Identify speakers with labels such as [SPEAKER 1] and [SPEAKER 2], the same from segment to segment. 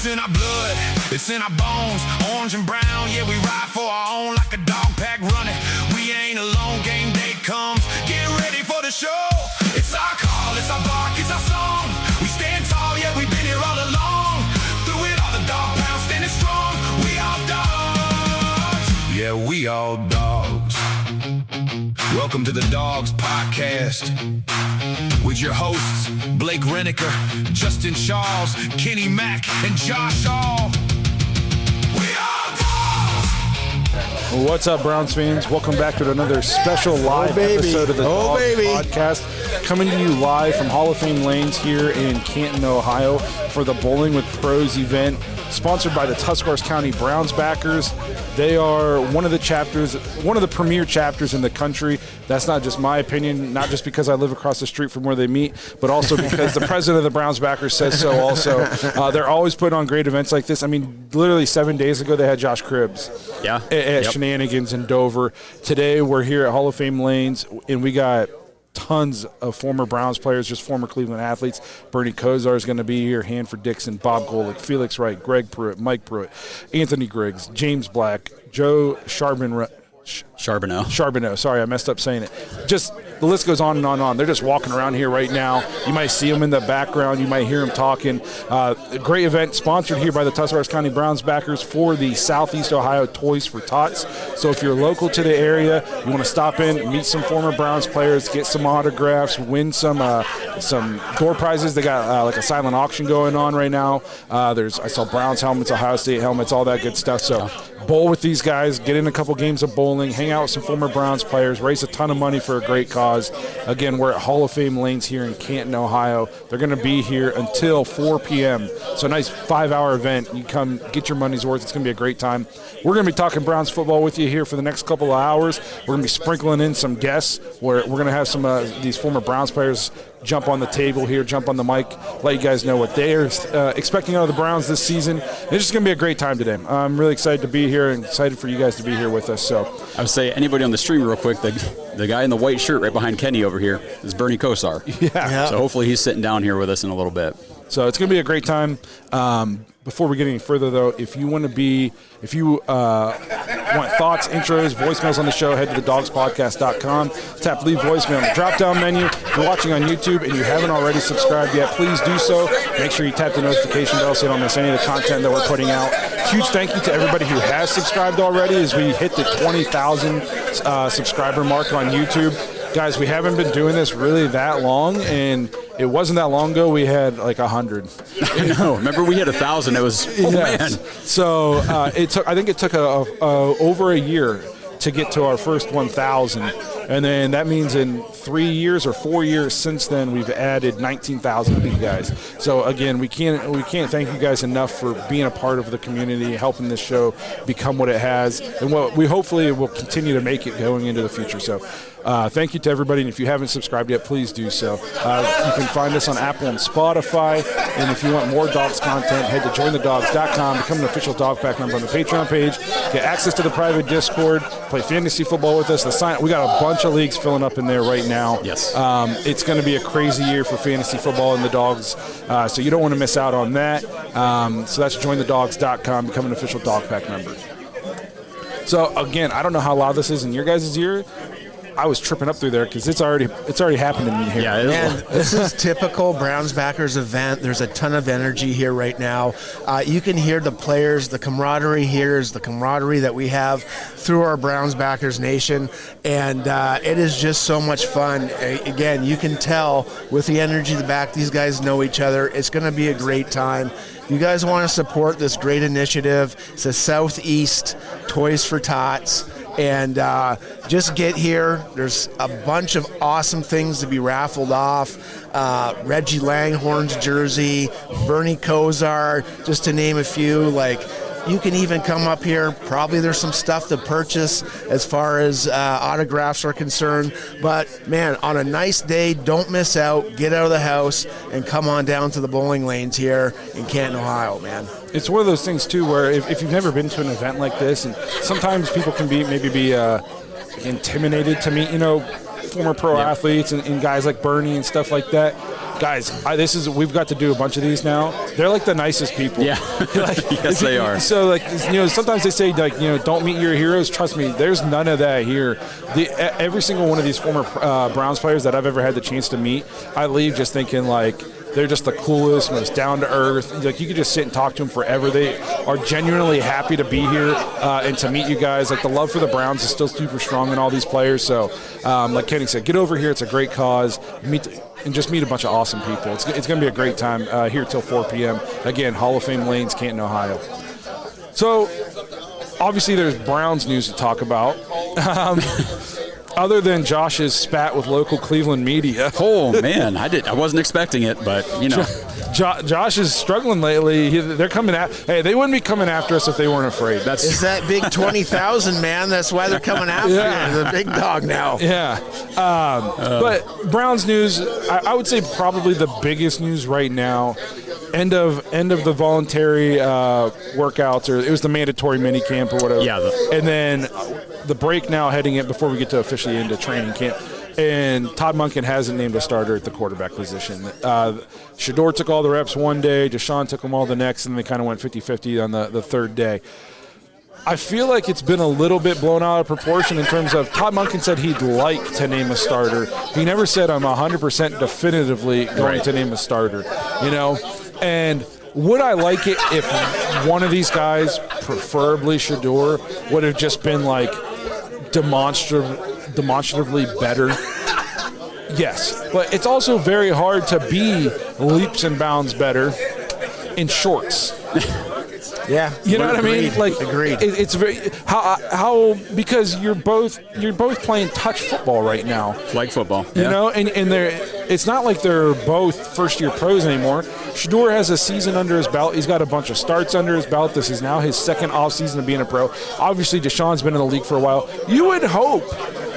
[SPEAKER 1] It's in our blood, it's in our bones, orange and brown, yeah, we ride for our own like a dog pack running. We ain't alone, game day comes, get ready for the show. It's our call, it's our bark, it's our song. We stand tall, yeah, we've been here all along. Through it all, the dog pound standing strong. We all dogs, yeah, we all dogs. Welcome to the Dogs Podcast with your hosts, Blake Reniker, Justin Charles, Kenny Mack, and Josh Hall. We are dogs!
[SPEAKER 2] What's up, Browns fans? Welcome back to another special live episode of the Dogs Podcast. Coming to you live from Hall of Fame Lanes here in Canton, Ohio for the Bowling with Pros event, sponsored by the Tuscarawas County Browns Backers. They are one of the premier chapters in the country. That's not just my opinion, not just because I live across the street from where they meet, but also because the president of the Browns Backers says so also. They're always putting on great events like this. I mean, literally 7 days ago, they had Josh Cribbs at Shenanigans in Dover. Today, we're here at Hall of Fame Lanes, and we got tons of former Browns players, just former Cleveland athletes. Bernie Kosar is going to be here, Hanford Dixon, Bob Golick, Felix Wright, Greg Pruitt, Mike Pruitt, Anthony Griggs, James Black, Joe Charbonneau. Sorry, I messed up saying it. Just the list goes on and on and on. They're just walking around here right now. You might see them in the background. You might hear them talking. A great event sponsored here by the Tuscarawas County Browns Backers for the Southeast Ohio Toys for Tots. So if you're local to the area, you want to stop in, meet some former Browns players, get some autographs, win some door prizes. They got like a silent auction going on right now. I saw Browns helmets, Ohio State helmets, all that good stuff. So bowl with these guys, get in a couple games of bowling, hang out with some former Browns players, raise a ton of money for a great cause. Again, we're at Hall of Fame Lanes here in Canton, Ohio. They're going to be here until 4 p.m. So a nice 5-hour event. You come get your money's worth. It's going to be a great time. We're going to be talking Browns football with you here for the next couple of hours. We're going to be sprinkling in some guests where we're going to have some these former Browns players jump on the table here, jump on the mic, let you guys know what they are expecting out of the Browns this season. It's just going to be a great time today. I'm really excited to be here and excited for you guys to be here with us. So
[SPEAKER 3] I would say anybody on the stream real quick, the guy in the white shirt right behind Kenny over here is Bernie Kosar.
[SPEAKER 2] Yeah.
[SPEAKER 3] So hopefully he's sitting down here with us in a little bit.
[SPEAKER 2] So it's going to be a great time. Before we get any further, though, if you want thoughts, intros, voicemails on the show, head to thedogspodcast.com. Tap leave voicemail in the drop-down menu. If you're watching on YouTube and you haven't already subscribed yet, please do so. Make sure you tap the notification bell so you don't miss any of the content that we're putting out. Huge thank you to everybody who has subscribed already as we hit the 20,000 subscriber mark on YouTube. Guys, we haven't been doing this really that long, and it wasn't that long ago we had like 100.
[SPEAKER 3] I know. Remember we hit 1,000. It was, man.
[SPEAKER 2] So I think it took over a year to get to our first 1,000. And then that means in 3 years or 4 years since then, we've added 19,000 of you guys. So again, we can't thank you guys enough for being a part of the community, helping this show become what it has, and what we hopefully will continue to make it going into the future. So thank you to everybody, and if you haven't subscribed yet, please do so. You can find us on Apple and Spotify, and if you want more Dogs content, head to jointhedogs.com, become an official Dog Pack member on the Patreon page, get access to the private Discord, play fantasy football with us. We got a bunch of leagues filling up in there right now.
[SPEAKER 3] Yes.
[SPEAKER 2] It's going to be a crazy year for fantasy football and the Dogs, so you don't want to miss out on that. So that's jointhedogs.com, become an official Dog Pack member. So again, I don't know how loud this is in your guys' ear. I was tripping up through there because it's already happened to me here.
[SPEAKER 3] Yeah,
[SPEAKER 4] man, this is typical Browns Backers event. There's a ton of energy here right now. You can hear the players, the camaraderie here is the camaraderie that we have through our Browns Backers Nation, and it is just so much fun. Again, you can tell with the energy in the back, these guys know each other. It's going to be a great time. If you guys want to support this great initiative, it's a Southeast Toys for Tots. And just get here. There's a bunch of awesome things to be raffled off. Reggie Langhorn's jersey, Bernie Kosar, just to name a few. Like, you can even come up here. Probably there's some stuff to purchase as far as autographs are concerned. But, man, on a nice day, don't miss out. Get out of the house and come on down to the bowling lanes here in Canton, Ohio, man.
[SPEAKER 2] It's one of those things, too, where if you've never been to an event like this, and sometimes people can be intimidated to meet, former pro athletes and guys like Bernie and stuff like that. guys, we've got to do a bunch of these now. They're like the nicest people.
[SPEAKER 3] Yeah. Yes, they are.
[SPEAKER 2] So, like, sometimes they say, like, don't meet your heroes. Trust me, there's none of that here. Every single one of these former Browns players that I've ever had the chance to meet, I leave just thinking, like, they're just the coolest, most down-to-earth. Like, you could just sit and talk to them forever. They are genuinely happy to be here and to meet you guys. Like, the love for the Browns is still super strong in all these players. So, like Kenny said, get over here. It's a great cause. Just meet a bunch of awesome people. It's going to be a great time here till 4 p.m. Again, Hall of Fame Lanes, Canton, Ohio. So, obviously, there's Browns news to talk about. Other than Josh's spat with local Cleveland media.
[SPEAKER 3] Oh, man, I wasn't expecting it, but,
[SPEAKER 2] Josh is struggling lately. They're coming they wouldn't be coming after us if they weren't afraid.
[SPEAKER 4] It's that big 20,000, man. That's why they're coming after you. The big dog now.
[SPEAKER 2] Yeah. But Browns news, I would say probably the biggest news right now. End of the voluntary workouts, or it was the mandatory mini camp or whatever.
[SPEAKER 3] Yeah.
[SPEAKER 2] And then the break now heading in before we get to officially into training camp. And Todd Monken hasn't named a starter at the quarterback position. Shador took all the reps one day, Deshaun took them all the next, and they kind of went 50-50 on the third day. I feel like it's been a little bit blown out of proportion in terms of Todd Monken said he'd like to name a starter. He never said I'm 100% definitively going to name a starter, And would I like it if one of these guys, preferably Shador, would have just been like demonstratively better? Yes, but it's also very hard to be leaps and bounds better in shorts.
[SPEAKER 4] Yeah,
[SPEAKER 2] you know what I mean. Like,
[SPEAKER 4] agreed.
[SPEAKER 2] It's very how because you're both playing touch football right now,
[SPEAKER 3] like football.
[SPEAKER 2] You know, and it's not like they're both first-year pros anymore. Shador has a season under his belt. He's got a bunch of starts under his belt. This is now his second offseason of being a pro. Obviously, Deshaun's been in the league for a while. You would hope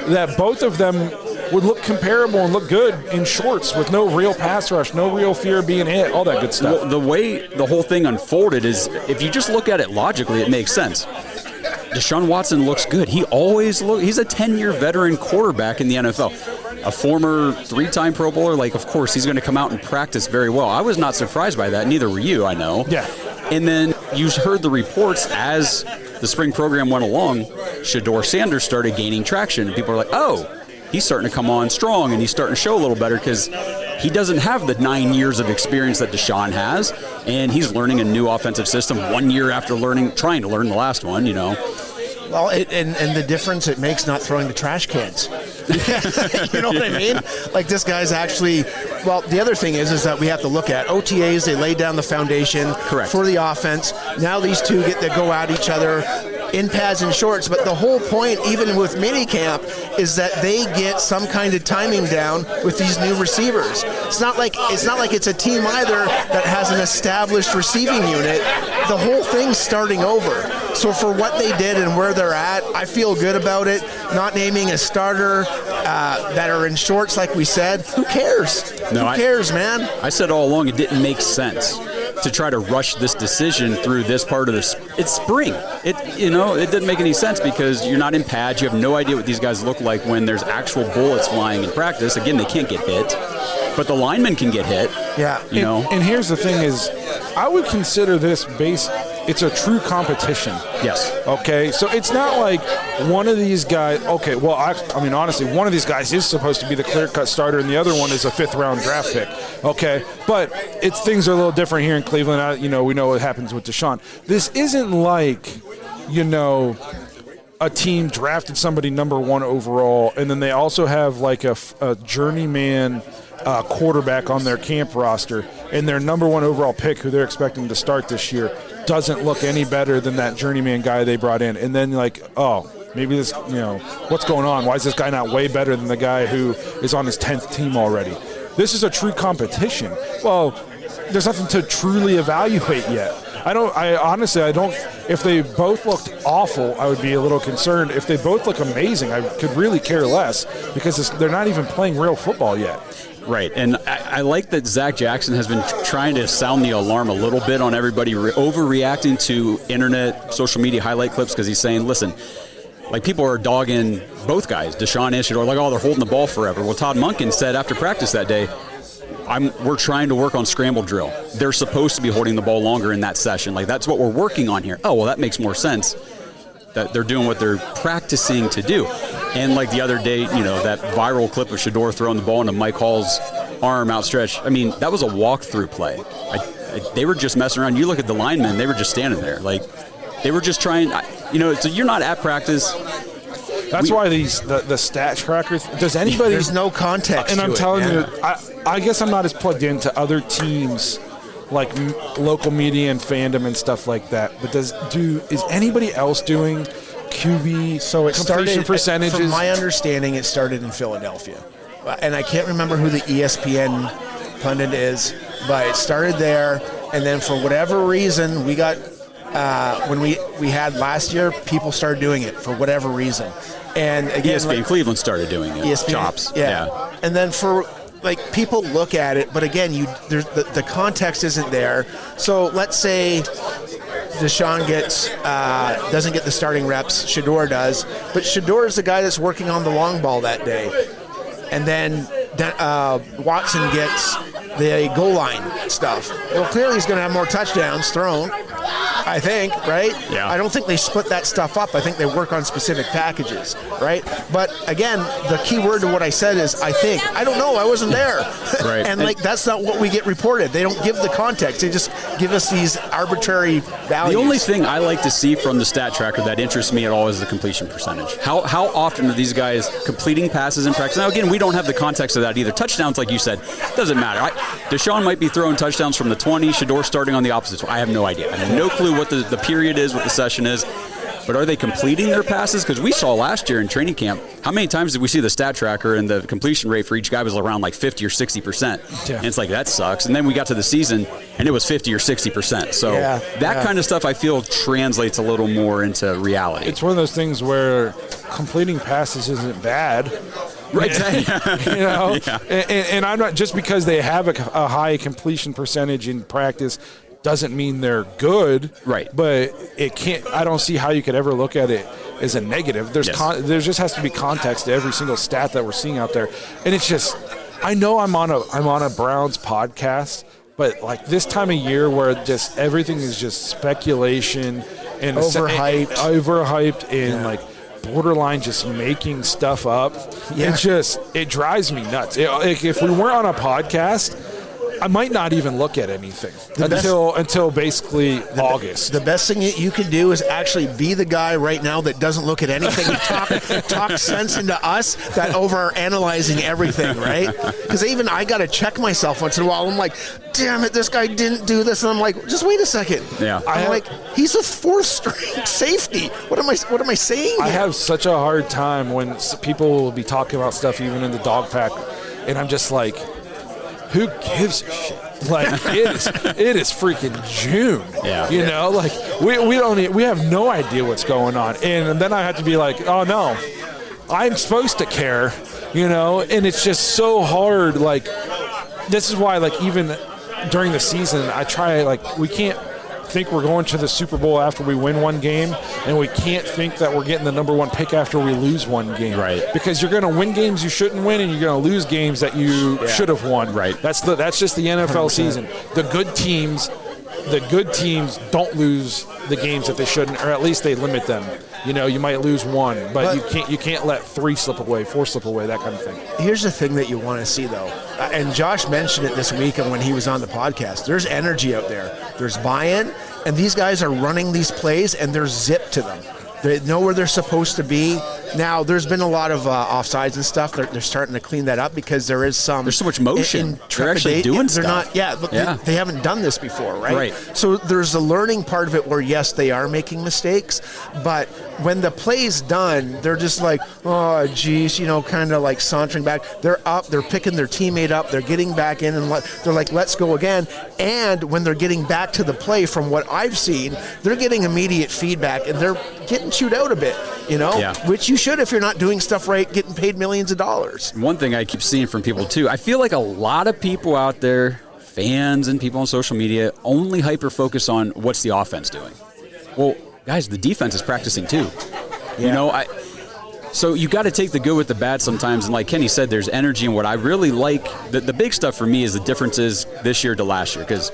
[SPEAKER 2] that both of them would look comparable and look good in shorts with no real pass rush, no real fear of being hit, all that good stuff.
[SPEAKER 3] Well, the way the whole thing unfolded is, if you just look at it logically, it makes sense. Deshaun Watson looks good. He's a 10-year veteran quarterback in the NFL. A former 3-time Pro Bowler, like, of course, he's going to come out and practice very well. I was not surprised by that. Neither were you, I know.
[SPEAKER 2] Yeah.
[SPEAKER 3] And then you heard the reports as the spring program went along, Shador Sanders started gaining traction. And people are like, oh, he's starting to come on strong, and he's starting to show a little better because he doesn't have the 9 years of experience that Deshaun has, and he's learning a new offensive system 1 year after trying to learn the last one,
[SPEAKER 4] Well, and the difference it makes not throwing the trash cans. You know what I mean? Like, this guy's actually, well, the other thing is that we have to look at OTAs. They laid down the foundation for the offense. Now these two get to go at each other in pads and shorts, but the whole point, even with minicamp, is that they get some kind of timing down with these new receivers. It's not like it's a team either that has an established receiving unit. The whole thing's starting over. So for what they did and where they're at, I feel good about it. Not naming a starter that are in shorts, like we said. Who cares? Who cares, man?
[SPEAKER 3] I said all along it didn't make sense to try to rush this decision through this part of this. It's spring. It didn't make any sense because you're not in pads. You have no idea what these guys look like when there's actual bullets flying in practice. Again, they can't get hit, but the linemen can get hit.
[SPEAKER 4] Yeah.
[SPEAKER 2] And here's the thing is, I would consider this it's a true competition.
[SPEAKER 3] Yes.
[SPEAKER 2] Okay, so it's not like one of these guys. Okay, well, I mean, honestly, one of these guys is supposed to be the clear-cut starter, and the other one is a 5th-round draft pick. Okay, but things are a little different here in Cleveland. We know what happens with Deshaun. This isn't like, a team drafted somebody number 1 overall, and then they also have like a journeyman quarterback on their camp roster, and their number 1 overall pick, who they're expecting to start this year, doesn't look any better than that journeyman guy they brought in. And then maybe this, what's going on? Why is this guy not way better than the guy who is on his 10th team already? This is a true competition. Well, there's nothing to truly evaluate yet. I honestly, if they both looked awful, I would be a little concerned. If they both look amazing, I could really care less because they're not even playing real football yet.
[SPEAKER 3] Right, and I like that Zach Jackson has been trying to sound the alarm a little bit on everybody overreacting to internet, social media highlight clips, because he's saying, listen, like, people are dogging both guys, Deshaun and Shador, like, oh, they're holding the ball forever. Well, Todd Monken said after practice that day, we're trying to work on scramble drill. They're supposed to be holding the ball longer in that session. Like, that's what we're working on here. Oh, well, that makes more sense that they're doing what they're practicing to do. And like the other day, that viral clip of Shedeur throwing the ball into Mike Hall's arm outstretched. I mean, that was a walk-through play. They were just messing around. You look at the linemen, they were just standing there. Like, they were just trying, so you're not at practice.
[SPEAKER 2] That's why the stat tracker, does anybody...
[SPEAKER 4] There's no context
[SPEAKER 2] and
[SPEAKER 4] to
[SPEAKER 2] I'm telling
[SPEAKER 4] it,
[SPEAKER 2] you, I guess I'm not as plugged into other teams, like local media and fandom and stuff like that. But is anybody else doing QB completion percentages?
[SPEAKER 4] From my understanding, it started in Philadelphia. And I can't remember who the ESPN pundit is, but it started there. And then for whatever reason, we got... when we had last year, people started doing it for whatever reason. And again,
[SPEAKER 3] ESPN Cleveland started doing it.
[SPEAKER 4] ESPN,
[SPEAKER 3] Chops.
[SPEAKER 4] Yeah. And then for people look at it, but again, the context isn't there. So let's say Deshaun doesn't get the starting reps, Shedeur does, but Shedeur is the guy that's working on the long ball that day. And then Watson gets the goal line stuff. Well, clearly he's going to have more touchdowns thrown, I think, right?
[SPEAKER 3] Yeah.
[SPEAKER 4] I don't think they split that stuff up. I think they work on specific packages, right? But again, the key word to what I said is I think. I don't know. I wasn't there.
[SPEAKER 3] Right.
[SPEAKER 4] And that's not what we get reported. They don't give the context. They just give us these arbitrary values.
[SPEAKER 3] The only thing I like to see from the stat tracker that interests me at all is the completion percentage. How often are these guys completing passes in practice? Now, again, we don't have the context of that either. Touchdowns, like you said, doesn't matter. Deshaun might be throwing touchdowns from the 20, Shedeur starting on the opposite. I have no idea. I have no clue what the period is, what the session is. But are they completing their passes? Because we saw last year in training camp, how many times did we see the stat tracker and the completion rate for each guy was around like 50 or 60%?
[SPEAKER 2] Yeah.
[SPEAKER 3] And it's like, that sucks. And then we got to the season, and it was 50 or 60%. So that kind of stuff I feel translates a little more into reality.
[SPEAKER 2] It's one of those things where completing passes isn't bad.
[SPEAKER 3] Right.
[SPEAKER 2] Yeah. And I'm not, just because they have a high completion percentage in practice doesn't mean they're good.
[SPEAKER 3] Right.
[SPEAKER 2] But I don't see how you could ever look at it as a negative. There just has to be context to every single stat that we're seeing out there. And it's just, I know I'm on a Browns podcast, but like this time of year where just everything is just speculation and overhyped and like borderline just making stuff up. Yeah. It drives me nuts. If we weren't on a podcast, I might not even look at anything until basically August.
[SPEAKER 4] The best thing you can do is actually be the guy right now that doesn't look at anything and talk sense into us that over analyzing everything, right? Because even I got to check myself once in a while. I'm like, damn it, this guy didn't do this, and I'm like, just wait a second.
[SPEAKER 3] Yeah,
[SPEAKER 4] I'm like, he's a fourth string safety. What am I saying?
[SPEAKER 2] I have such a hard time when people will be talking about stuff even in the dog pack, and I'm just like, who gives a shit? Like, it is freaking June.
[SPEAKER 3] Yeah.
[SPEAKER 2] Like we have no idea what's going on. And then I have to be like, oh no, I'm supposed to care, and it's just so hard. Like, this is why, like, even during the season, I try, like, we can't think we're going to the Super Bowl after we win one game, and we can't think that we're getting the number one pick after we lose one game.
[SPEAKER 3] Right.
[SPEAKER 2] Because you're going to win games you shouldn't win, and you're going to lose games that you should have won.
[SPEAKER 3] Right.
[SPEAKER 2] That's just the NFL 100%. Season. The good teams don't lose the games that they shouldn't, or at least they limit them. You might lose one, but you can't let 3 slip away, 4 slip away, that kind of thing.
[SPEAKER 4] Here's the thing that you want to see, though, and Josh mentioned it this week when he was on the podcast. There's energy out there. There's buy-in, and these guys are running these plays, and there's zip to them. They know where they're supposed to be. Now, there's been a lot of offsides and stuff. They're starting to clean that up because there's so much motion.
[SPEAKER 3] They're actually doing stuff.
[SPEAKER 4] They haven't done this before, right?
[SPEAKER 3] Right.
[SPEAKER 4] So there's a learning part of it where, yes, they are making mistakes, but when the play's done, they're just like, oh, geez, kind of like sauntering back. They're up. They're picking their teammate up. They're getting back in, and they're like, let's go again. And when they're getting back to the play, from what I've seen, they're getting immediate feedback, and they're getting chewed out a bit, which you should if you're not doing stuff right, getting paid millions of dollars.
[SPEAKER 3] One thing I keep seeing from people, too, I feel like a lot of people out there, fans and people on social media, only hyper-focus on what's the offense doing. Well, guys, the defense is practicing, too.
[SPEAKER 4] Yeah.
[SPEAKER 3] So you got to take the good with the bad sometimes, and like Kenny said, there's energy. And what I really like, the big stuff for me is the differences this year to last year, because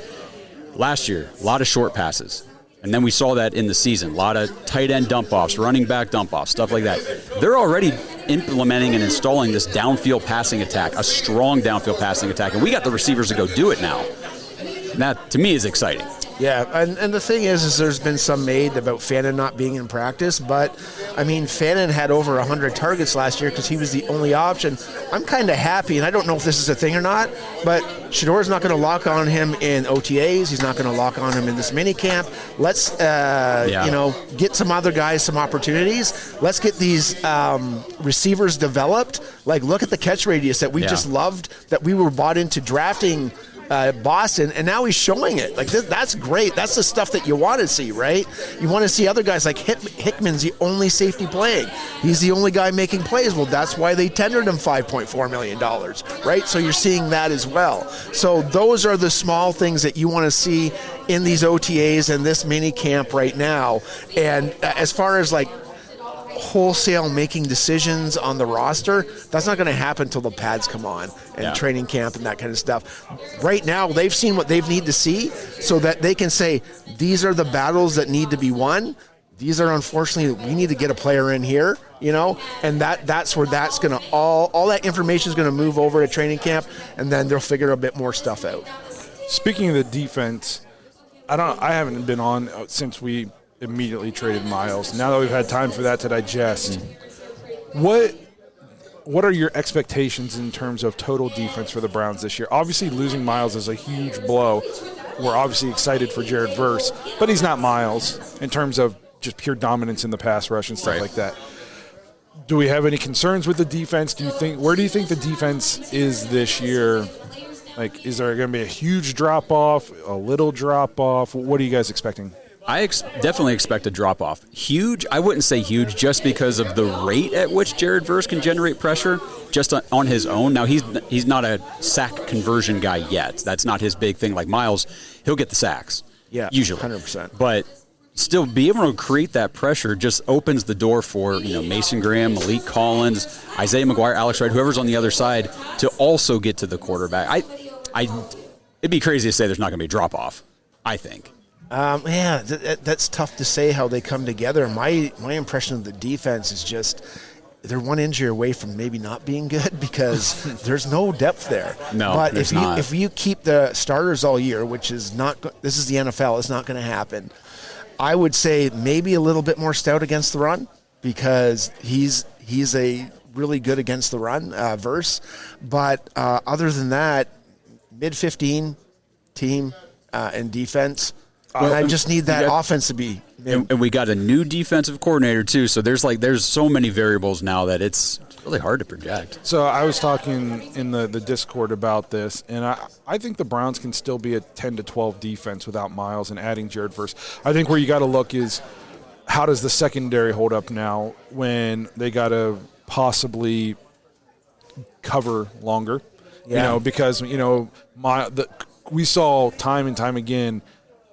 [SPEAKER 3] last year, a lot of short passes. And then we saw that in the season, a lot of tight end dump-offs, running back dump-offs, stuff like that. They're already implementing and installing this downfield passing attack, a strong downfield passing attack, and we got the receivers to go do it now. And that, to me, is exciting.
[SPEAKER 4] Yeah, and the thing is there's been some made about Fannin not being in practice, but, I mean, Fannin had over 100 targets last year because he was the only option. I'm kind of happy, and I don't know if this is a thing or not, but Shador's not going to lock on him in OTAs. He's not going to lock on him in this mini camp. Let's, get some other guys some opportunities. Let's get these receivers developed. Like, look at the catch radius that we just loved, that we were bought into drafting Boston, and now he's showing it. Like, that's great. That's the stuff that you want to see, right? You want to see other guys like Hickman's the only safety playing. He's the only guy making plays. Well, that's why they tendered him $5.4 million, right? So you're seeing that as well. So those are the small things that you want to see in these OTAs and this mini camp right now. And as far as like wholesale making decisions on the roster, that's not going to happen until the pads come on and training camp and that kind of stuff. Right now, they've seen what they need to see so that they can say, these are the battles that need to be won. These are, unfortunately, we need to get a player in here, and that's where that's going to all that information is going to move over to training camp, and then they'll figure a bit more stuff out.
[SPEAKER 2] Speaking of the defense, I haven't been on since we immediately traded Miles. Now that we've had time for that to digest, what are your expectations in terms of total defense for the Browns this year? Obviously, losing Miles is a huge blow. We're obviously excited for Jared Verse, but he's not Miles in terms of just pure dominance in the pass rush and stuff like that. Do we have any concerns with the defense? Where do you think the defense is this year? Like, is there going to be a huge drop-off, a little drop-off? What are you guys expecting?
[SPEAKER 3] I definitely expect a drop-off. Huge, I wouldn't say huge just because of the rate at which Jared Verse can generate pressure just on his own. Now, he's not a sack conversion guy yet. That's not his big thing like Miles. He'll get the sacks, usually.
[SPEAKER 4] 100%.
[SPEAKER 3] But still, be able to create that pressure just opens the door for Mason Graham, Malik Collins, Isaiah McGuire, Alex Wright, whoever's on the other side to also get to the quarterback. It'd be crazy to say there's not going to be a drop-off, I think.
[SPEAKER 4] That's tough to say how they come together. My impression of the defense is just they're one injury away from maybe not being good because there's no depth there.
[SPEAKER 3] No,
[SPEAKER 4] but
[SPEAKER 3] if
[SPEAKER 4] you keep the starters all year, which is not, this is the NFL, it's not going to happen. I would say maybe a little bit more stout against the run because he's a really good against the run Verse. But other than that, mid-15 team and defense. And I just need that offense to be.
[SPEAKER 3] And we got a new defensive coordinator too, so there's so many variables now that it's really hard to project.
[SPEAKER 2] So I was talking in the Discord about this, and I think the Browns can still be a 10 to 12 defense without Miles and adding Jared Verse. I think where you got to look is how does the secondary hold up now when they got to possibly cover longer? Because we saw time and time again.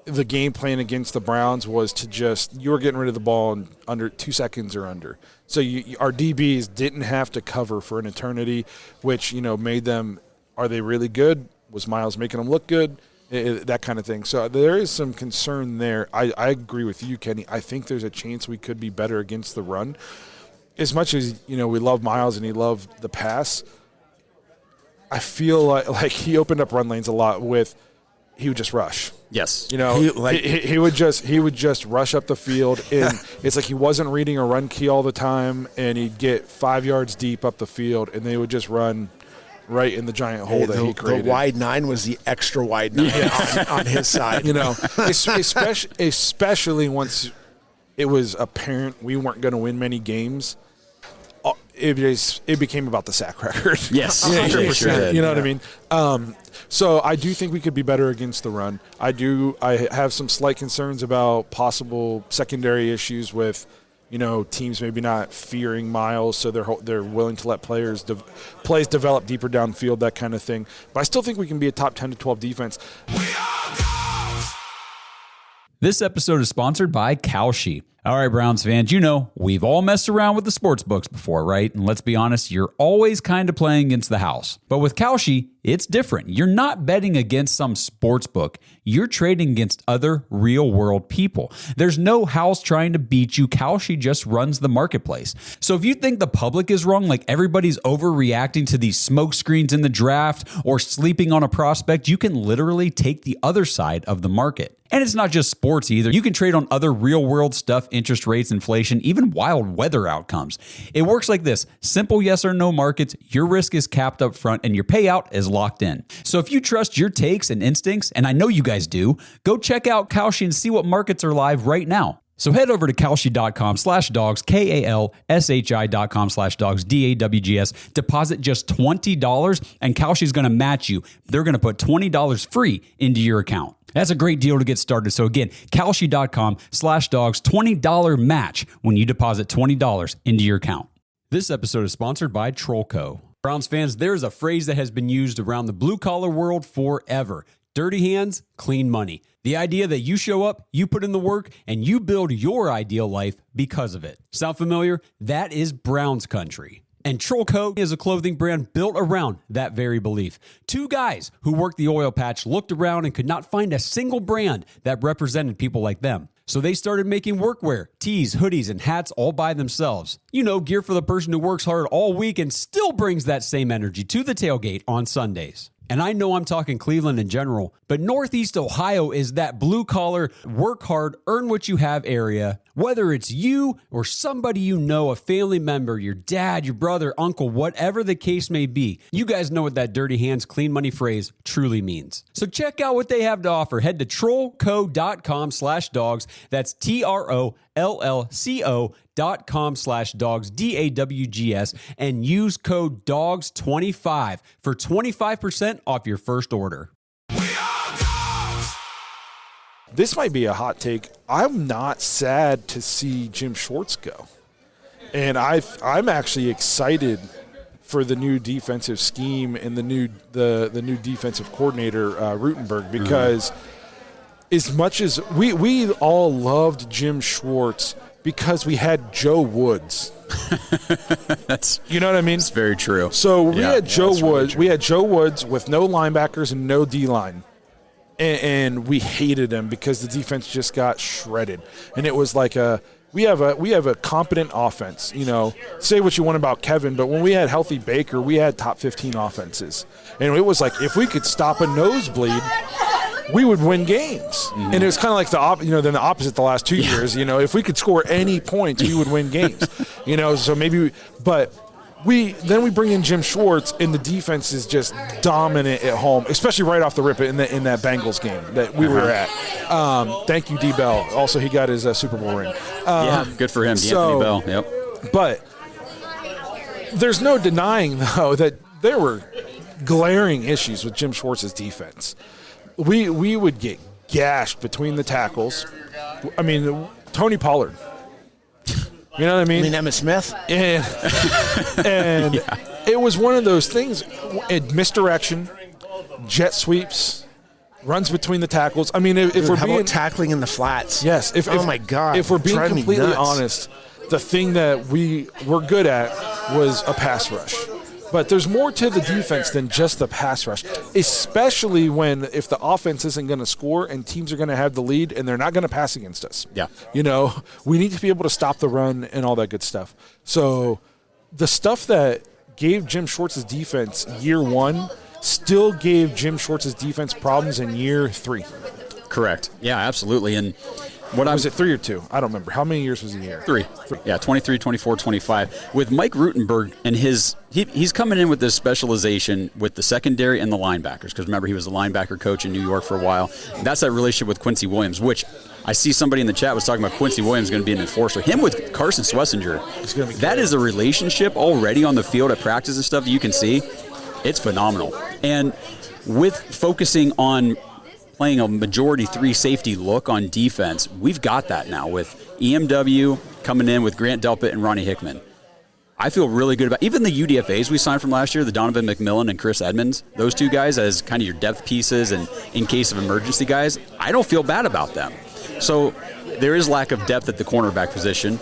[SPEAKER 2] The game plan against the Browns was to you were getting rid of the ball in under 2 seconds or under. So our DBs didn't have to cover for an eternity, which, made them, are they really good? Was Miles making them look good? That kind of thing. So there is some concern there. I agree with you, Kenny. I think there's a chance we could be better against the run. As much as, we love Miles and he loved the pass, I feel like he opened up run lanes a lot he would just rush.
[SPEAKER 3] Yes.
[SPEAKER 2] He would just rush up the field, and it's like he wasn't reading a run key all the time, and he'd get 5 yards deep up the field, and they would just run right in the giant hole that he created.
[SPEAKER 4] The wide 9 was the extra wide 9 on his side.
[SPEAKER 2] Especially once it was apparent we weren't going to win many games. It became about the sack record.
[SPEAKER 3] Yes,
[SPEAKER 2] 100%. You know what I mean? So I do think we could be better against the run. I have some slight concerns about possible secondary issues with, teams maybe not fearing Miles, so they're willing to let plays develop deeper downfield, that kind of thing. But I still think we can be a top 10 to 12 defense.
[SPEAKER 5] This episode is sponsored by Kalshi. All right, Browns fans, you know, we've all messed around with the sports books before, right? And let's be honest, you're always kind of playing against the house. But with Kalshi, it's different. You're not betting against some sports book. You're trading against other real-world people. There's no house trying to beat you. Kalshi just runs the marketplace. So if you think the public is wrong, like everybody's overreacting to these smoke screens in the draft or sleeping on a prospect, you can literally take the other side of the market. And it's not just sports either. You can trade on other real-world stuff, interest rates, inflation, even wild weather outcomes. It works like this. Simple yes or no markets, your risk is capped up front, and your payout is locked in. So if you trust your takes and instincts, and I know you guys do, go check out Kalshi and see what markets are live right now. So head over to kalshi.com/dogs, KALSHI.com/dogs, DAWGS. Deposit just $20, and Kalshi's going to match you. They're going to put $20 free into your account. That's a great deal to get started. So again, kalshi.com/dogs, $20 match when you deposit $20 into your account. This episode is sponsored by Trollco. Browns fans, there's a phrase that has been used around the blue-collar world forever. Dirty hands, clean money. The idea that you show up, you put in the work, and you build your ideal life because of it. Sound familiar? That is Browns country. And Trollco is a clothing brand built around that very belief. Two guys who worked the oil patch looked around and could not find a single brand that represented people like them. So they started making workwear, tees, hoodies, and hats all by themselves. You know, gear for the person who works hard all week and still brings that same energy to the tailgate on Sundays. And I know I'm talking Cleveland in general, but Northeast Ohio is that blue-collar, work hard, earn what you have area. Whether it's you or somebody you know, a family member, your dad, your brother, uncle, whatever the case may be, you guys know what that dirty hands, clean money phrase truly means. So check out what they have to offer. Head to trollco.com/dogs. That's TROLLCO.com/dogs, DAWGS, and use code DOGS25 for 25% off your first order.
[SPEAKER 2] This might be a hot take. I'm not sad to see Jim Schwartz go. And I'm actually excited for the new defensive scheme and the new defensive coordinator, Rutenberg, because as much as we all loved Jim Schwartz because we had Joe Woods. You know what I mean?
[SPEAKER 3] It's very true.
[SPEAKER 2] So we had Joe Woods. We had Joe Woods with no linebackers and no D-line. And we hated him because the defense just got shredded. And it was like we have a competent offense. You know, say what you want about Kevin, but when we had healthy Baker, we had top 15 offenses. And it was like if we could stop a nosebleed, we would win games. Mm-hmm. And it was kind of like the opposite the last 2 years. You know, if we could score any points, we would win games. You know, so maybe but we bring in Jim Schwartz, and the defense is just dominant at home, especially right off the rip in that Bengals game that we were at. Thank you, D. Bell. Also, he got his Super Bowl ring.
[SPEAKER 3] Good for him, Anthony Bell. Yep.
[SPEAKER 2] But there's no denying, though, that there were glaring issues with Jim Schwartz's defense. We would get gashed between the tackles. I mean, Tony Pollard. You know what I mean?
[SPEAKER 4] Emmitt Smith?
[SPEAKER 2] And it was one of those things, misdirection, jet sweeps, runs between the tackles. I mean, if
[SPEAKER 4] how about tackling in the flats?
[SPEAKER 2] Yes.
[SPEAKER 4] Oh, my God.
[SPEAKER 2] If we're being completely honest, the thing that we were good at was a pass rush. But there's more to the defense than just the pass rush, especially if the offense isn't going to score and teams are going to have the lead and they're not going to pass against us.
[SPEAKER 3] Yeah.
[SPEAKER 2] You know, we need to be able to stop the run and all that good stuff. So the stuff that gave Jim Schwartz's defense year one still gave Jim Schwartz's defense problems in year 3.
[SPEAKER 3] Correct. Yeah, absolutely. And
[SPEAKER 2] was it 3 or 2? I don't remember. How many years was he here?
[SPEAKER 3] 3. Yeah, 23, 24, 25. With Mike Rutenberg and he's coming in with this specialization with the secondary and the linebackers, because remember, he was the linebacker coach in New York for a while. That's that relationship with Quincy Williams, which I see somebody in the chat was talking about Quincy Williams going to be an enforcer. Him with Carson Schlesinger, that is a relationship already on the field at practice and stuff that you can see. It's phenomenal. And with focusing on playing a majority 3 safety look on defense, we've got that now with EMW coming in with Grant Delpit and Ronnie Hickman. I feel really good about even the UDFAs we signed from last year, the Donovan McMillan and Chris Edmonds, those 2 guys as kind of your depth pieces and in case of emergency guys. I don't feel bad about them. So there is lack of depth at the cornerback position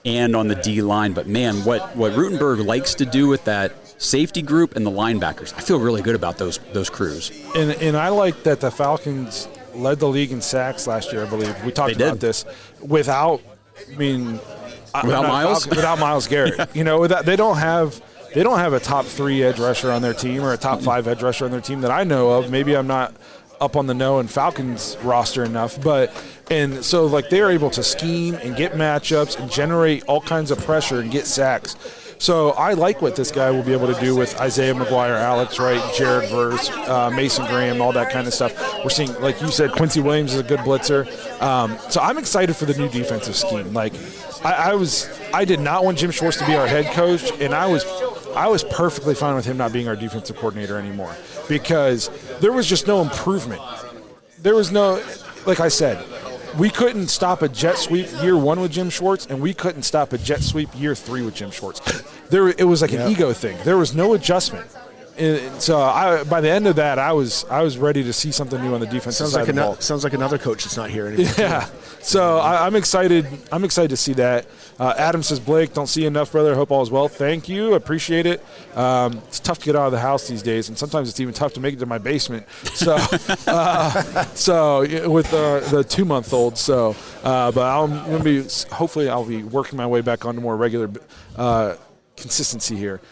[SPEAKER 3] and on the D line. But, man, what Rutenberg likes to do with that safety group and the linebackers, I feel really good about those crews.
[SPEAKER 2] And I like that the Falcons led the league in sacks last year, I believe. We talked about this without
[SPEAKER 3] Miles?
[SPEAKER 2] Without Miles Garrett.
[SPEAKER 3] Yeah.
[SPEAKER 2] You know, they don't have a top 3 edge rusher on their team or a top 5 edge rusher on their team that I know of. Maybe I'm not up on the know in Falcons roster enough, and so like they're able to scheme and get matchups and generate all kinds of pressure and get sacks. So I like what this guy will be able to do with Isaiah McGuire, Alex Wright, Jared Verse, Mason Graham, all that kind of stuff. We're seeing, like you said, Quincy Williams is a good blitzer. So I'm excited for the new defensive scheme. Like I did not want Jim Schwartz to be our head coach, and I was perfectly fine with him not being our defensive coordinator anymore because there was just no improvement. There was no, like I said, we couldn't stop a jet sweep year 1 with Jim Schwartz, and we couldn't stop a jet sweep year 3 with Jim Schwartz. It was like an ego thing. There was no adjustment. And so by the end of that, I was ready to see something new on the defensive side of the ball.
[SPEAKER 4] Sounds like another coach that's not here anymore.
[SPEAKER 2] Yeah. So I'm excited. I'm excited to see that. Adam says, Blake, don't see enough, brother. Hope all is well. Thank you. Appreciate it. It's tough to get out of the house these days, and sometimes it's even tough to make it to my basement. So, with the 2-month-old. So, but hopefully I'll be working my way back onto more regular consistency here.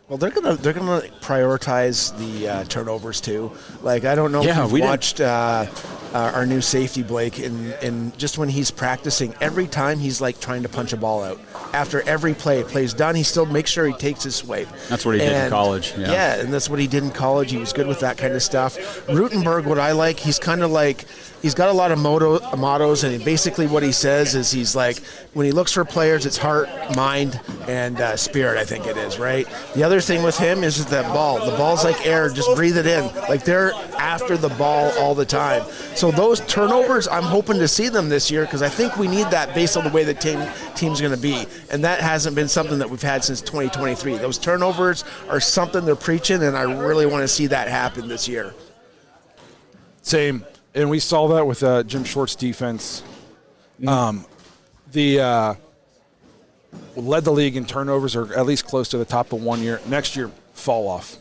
[SPEAKER 4] Well, they're gonna prioritize the turnovers too. Like I don't know if you've watched our new safety Blake, and just when he's practicing, every time he's like trying to punch a ball out. After every play's done, he still makes sure he takes his swipe.
[SPEAKER 3] That's what he did in college.
[SPEAKER 4] Yeah, and that's what he did in college. He was good with that kind of stuff. Rutenberg, what I like, he's kind of like. He's got a lot of mottos, and basically what he says is he's like, when he looks for players, it's heart, mind, and spirit, I think it is, right? The other thing with him is that ball. The ball's like air. Just breathe it in. Like they're after the ball all the time. So those turnovers, I'm hoping to see them this year because I think we need that based on the way the team's going to be. And that hasn't been something that we've had since 2023. Those turnovers are something they're preaching, and I really want to see that happen this year.
[SPEAKER 2] Same. And we saw that with Jim Schwartz's defense. Led the league in turnovers, or at least close to the top of 1 year. Next year, fall off.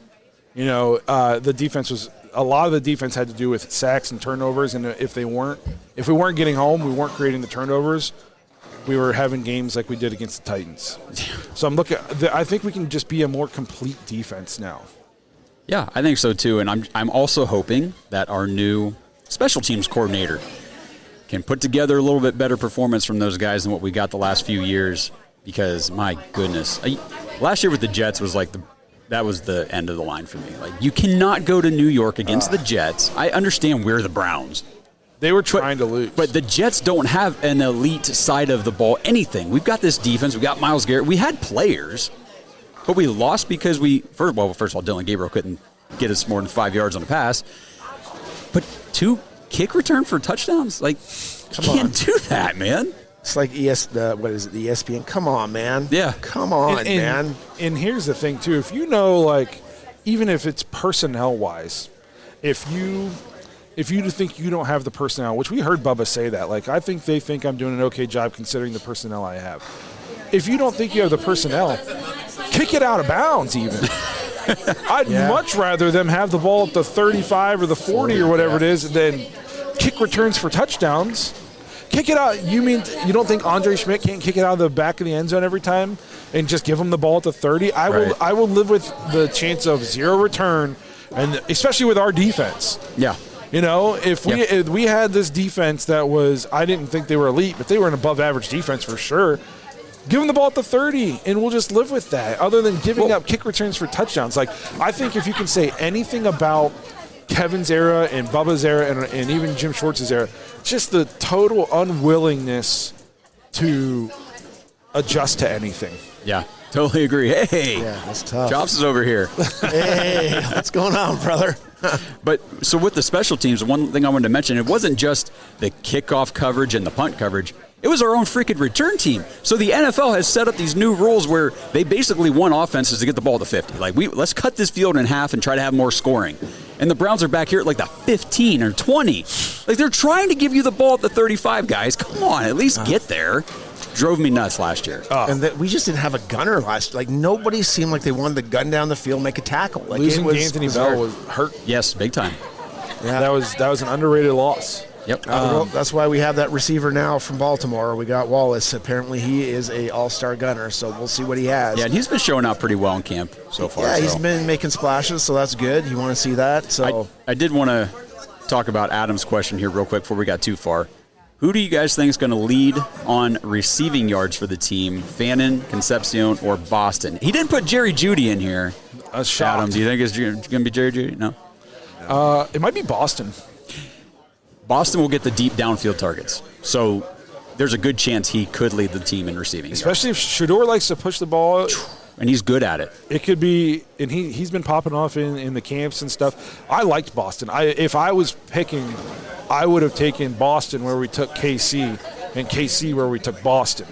[SPEAKER 2] You know, the defense was a lot of the defense had to do with sacks and turnovers, and if we weren't getting home, we weren't creating the turnovers. We were having games like we did against the Titans. So I think we can just be a more complete defense now.
[SPEAKER 3] Yeah, I think so too, and I'm also hoping that our new special teams coordinator can put together a little bit better performance from those guys than what we got the last few years, because my goodness, last year with the Jets was like that was the end of the line for me. Like, you cannot go to New York against the Jets. I understand we're the Browns.
[SPEAKER 2] They were trying to lose.
[SPEAKER 3] But the Jets don't have an elite side of the ball, anything. We've got this defense. We got Myles Garrett. We had players, but we lost because first of all, Dylan Gabriel couldn't get us more than 5 yards on a pass. But 2 kick return for touchdowns? Like, you can't do that, man.
[SPEAKER 4] It's like the ESPN. Come on, man.
[SPEAKER 3] Yeah.
[SPEAKER 4] Come on, man.
[SPEAKER 2] And here's the thing, too. If you know, like, even if it's personnel-wise, if you think you don't have the personnel, which we heard Bubba say that. Like, I think they think I'm doing an okay job considering the personnel I have. If you don't think you have the personnel, kick it out of bounds even. I'd much rather them have the ball at the 35 or the 40 or whatever it is than kick returns for touchdowns. Kick it out. You mean you don't think Andre Schmidt can't kick it out of the back of the end zone every time and just give him the ball at the 30? I will live with the chance of 0 return, and especially with our defense.
[SPEAKER 3] Yeah.
[SPEAKER 2] You know, if we had this defense that was, I didn't think they were elite, but they were an above average defense for sure. Give them the ball at the 30, and we'll just live with that, other than giving up kick returns for touchdowns. Like, I think if you can say anything about Kevin's era and Bubba's era and even Jim Schwartz's era, just the total unwillingness to adjust to anything.
[SPEAKER 3] Yeah, totally agree. Hey,
[SPEAKER 4] yeah, that's tough.
[SPEAKER 3] Chops is over here.
[SPEAKER 4] Hey, what's going on, brother?
[SPEAKER 3] But so with the special teams, one thing I wanted to mention, it wasn't just the kickoff coverage and the punt coverage. It was our own freaking return team. So the NFL has set up these new rules where they basically want offenses to get the ball to 50. Like, let's cut this field in half and try to have more scoring. And the Browns are back here at like the 15 or 20. Like, they're trying to give you the ball at the 35, guys. Come on, at least get there. Drove me nuts last year.
[SPEAKER 4] And we just didn't have a gunner last year. Like, nobody seemed like they wanted to gun down the field, make a tackle. Like,
[SPEAKER 2] Losing Anthony Bell was hurt.
[SPEAKER 3] Yes, big time.
[SPEAKER 4] Yeah.
[SPEAKER 2] That was an underrated loss.
[SPEAKER 3] Yep.
[SPEAKER 4] Well, that's why we have that receiver now from Baltimore. We got Wallace. Apparently, he is a all-star gunner, so we'll see what he has.
[SPEAKER 3] Yeah, and he's been showing out pretty well in camp so far.
[SPEAKER 4] Yeah,
[SPEAKER 3] so.
[SPEAKER 4] he's been making splashes, so that's good. You want to see that. So
[SPEAKER 3] I did want to talk about Adam's question here real quick before we got too far. Who do you guys think is going to lead on receiving yards for the team? Fannin, Concepcion, or Boston? He didn't put Jerry Jeudy in here. Adam, do you think it's going to be Jerry Jeudy? No.
[SPEAKER 2] It might be Boston.
[SPEAKER 3] Boston will get the deep downfield targets. So there's a good chance he could lead the team in receiving
[SPEAKER 2] Especially if Shedeur likes to push the ball.
[SPEAKER 3] And he's good at it.
[SPEAKER 2] It could be, and he's been popping off in the camps and stuff. I liked Boston. If I was picking, I would have taken Boston where we took KC and KC where we took Boston.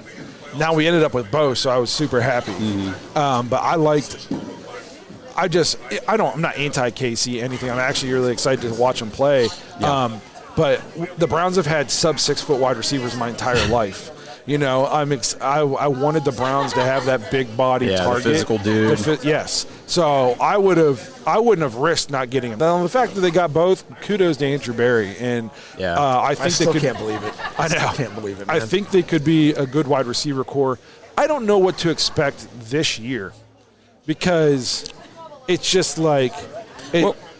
[SPEAKER 2] Now we ended up with both, so I was super happy. But I'm not anti-KC anything. I'm actually really excited to watch him play.
[SPEAKER 3] Yeah.
[SPEAKER 2] But the Browns have had sub-6 foot wide receivers my entire life. You know, I wanted the Browns to have that big body target,
[SPEAKER 3] the physical dude.
[SPEAKER 2] Yes, so I wouldn't have risked not getting him. Now, the fact that they got both, kudos to Andrew Berry, and I think
[SPEAKER 4] still can't believe it.
[SPEAKER 2] I know,
[SPEAKER 4] can't believe it. Man.
[SPEAKER 2] I think they could be a good wide receiver core. I don't know what to expect this year because it's just like.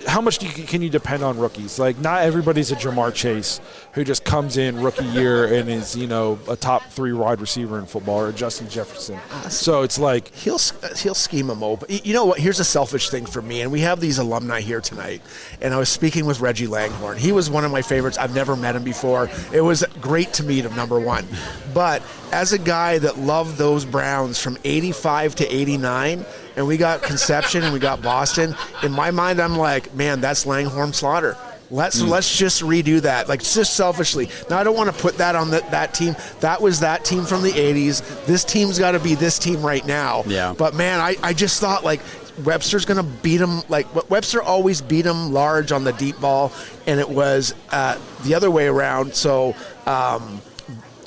[SPEAKER 2] How much can you depend on rookies? Like, not everybody's a Jamar Chase who just comes in rookie year and is, a top 3 wide receiver in football, or Justin Jefferson. So it's like
[SPEAKER 4] he'll scheme them open. You know what? Here's a selfish thing for me, and we have these alumni here tonight. And I was speaking with Reggie Langhorne. He was one of my favorites. I've never met him before. It was great to meet him, number one. But as a guy that loved those Browns from 85 to 89, and we got Conception and we got Boston, in my mind I'm like, man, that's Langhorne Slaughter. Let's just redo that, like, just selfishly. Now, I don't want to put that on that team. That was that team from the 80s. This team's got to be this team right now.
[SPEAKER 3] Yeah.
[SPEAKER 4] But, man, I just thought, like, Webster's going to beat him. Like, Webster always beat him large on the deep ball, and it was the other way around. So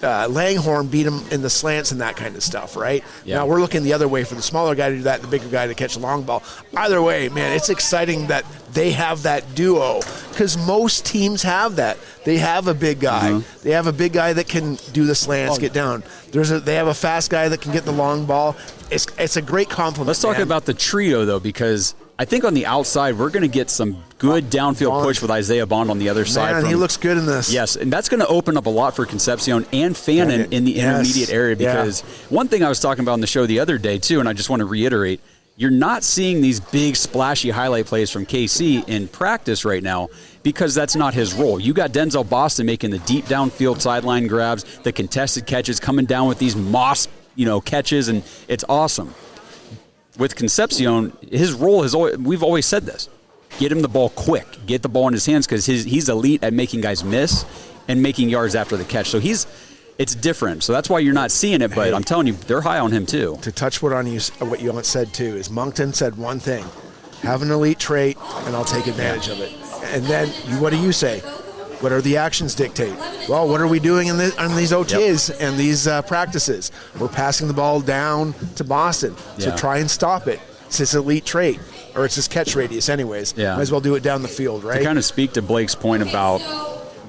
[SPEAKER 4] Langhorne beat him in the slants and that kind of stuff, right?
[SPEAKER 3] Yeah.
[SPEAKER 4] Now we're looking the other way for the smaller guy to do that, the bigger guy to catch a long ball. Either way, man, it's exciting that they have that duo because most teams have that. They have a big guy. They have a big guy that can do the slants, get down. They have a fast guy that can get the long ball. It's a great compliment.
[SPEAKER 3] Let's talk about the trio, though, because I think on the outside we're going to get some good downfield push with Isaiah Bond on the other side.
[SPEAKER 4] Man, he looks good in this.
[SPEAKER 3] Yes, and that's going to open up a lot for Concepcion and Fannin in the intermediate area because one thing I was talking about on the show the other day, too, and I just want to reiterate, you're not seeing these big, splashy highlight plays from KC in practice right now because that's not his role. You got Denzel Boston making the deep downfield sideline grabs, the contested catches, coming down with these moss, catches, and it's awesome. With Concepcion, his role is always, we've always said this, get him the ball quick, get the ball in his hands because he's elite at making guys miss and making yards after the catch. So it's different. So that's why you're not seeing it, but I'm telling you, they're high on him too.
[SPEAKER 4] To touch what you said too is Moncton said one thing, have an elite trait and I'll take advantage of it. And then what do you say? What are the actions dictate? Well, what are we doing on these OTAs and these practices? We're passing the ball down to Boston. So try and stop it. It's his elite trait, or it's his catch radius anyways. Might as well do it down the field, right?
[SPEAKER 3] To kind of speak to Blake's point about